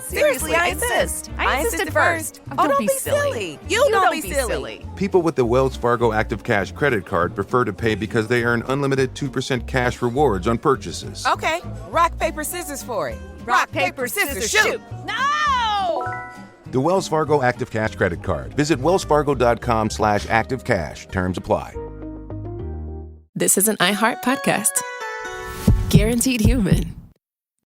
Seriously, I insist. I insisted first. Oh, don't be silly. You don't be silly. People with the Wells Fargo Active Cash credit card prefer to pay because they earn unlimited 2% cash rewards on purchases. Okay, rock, paper, scissors for it. Rock, paper, scissors, shoot. No! The Wells Fargo Active Cash credit card. Visit wellsfargo.com/activecash. Terms apply. This is an iHeart podcast. Guaranteed human.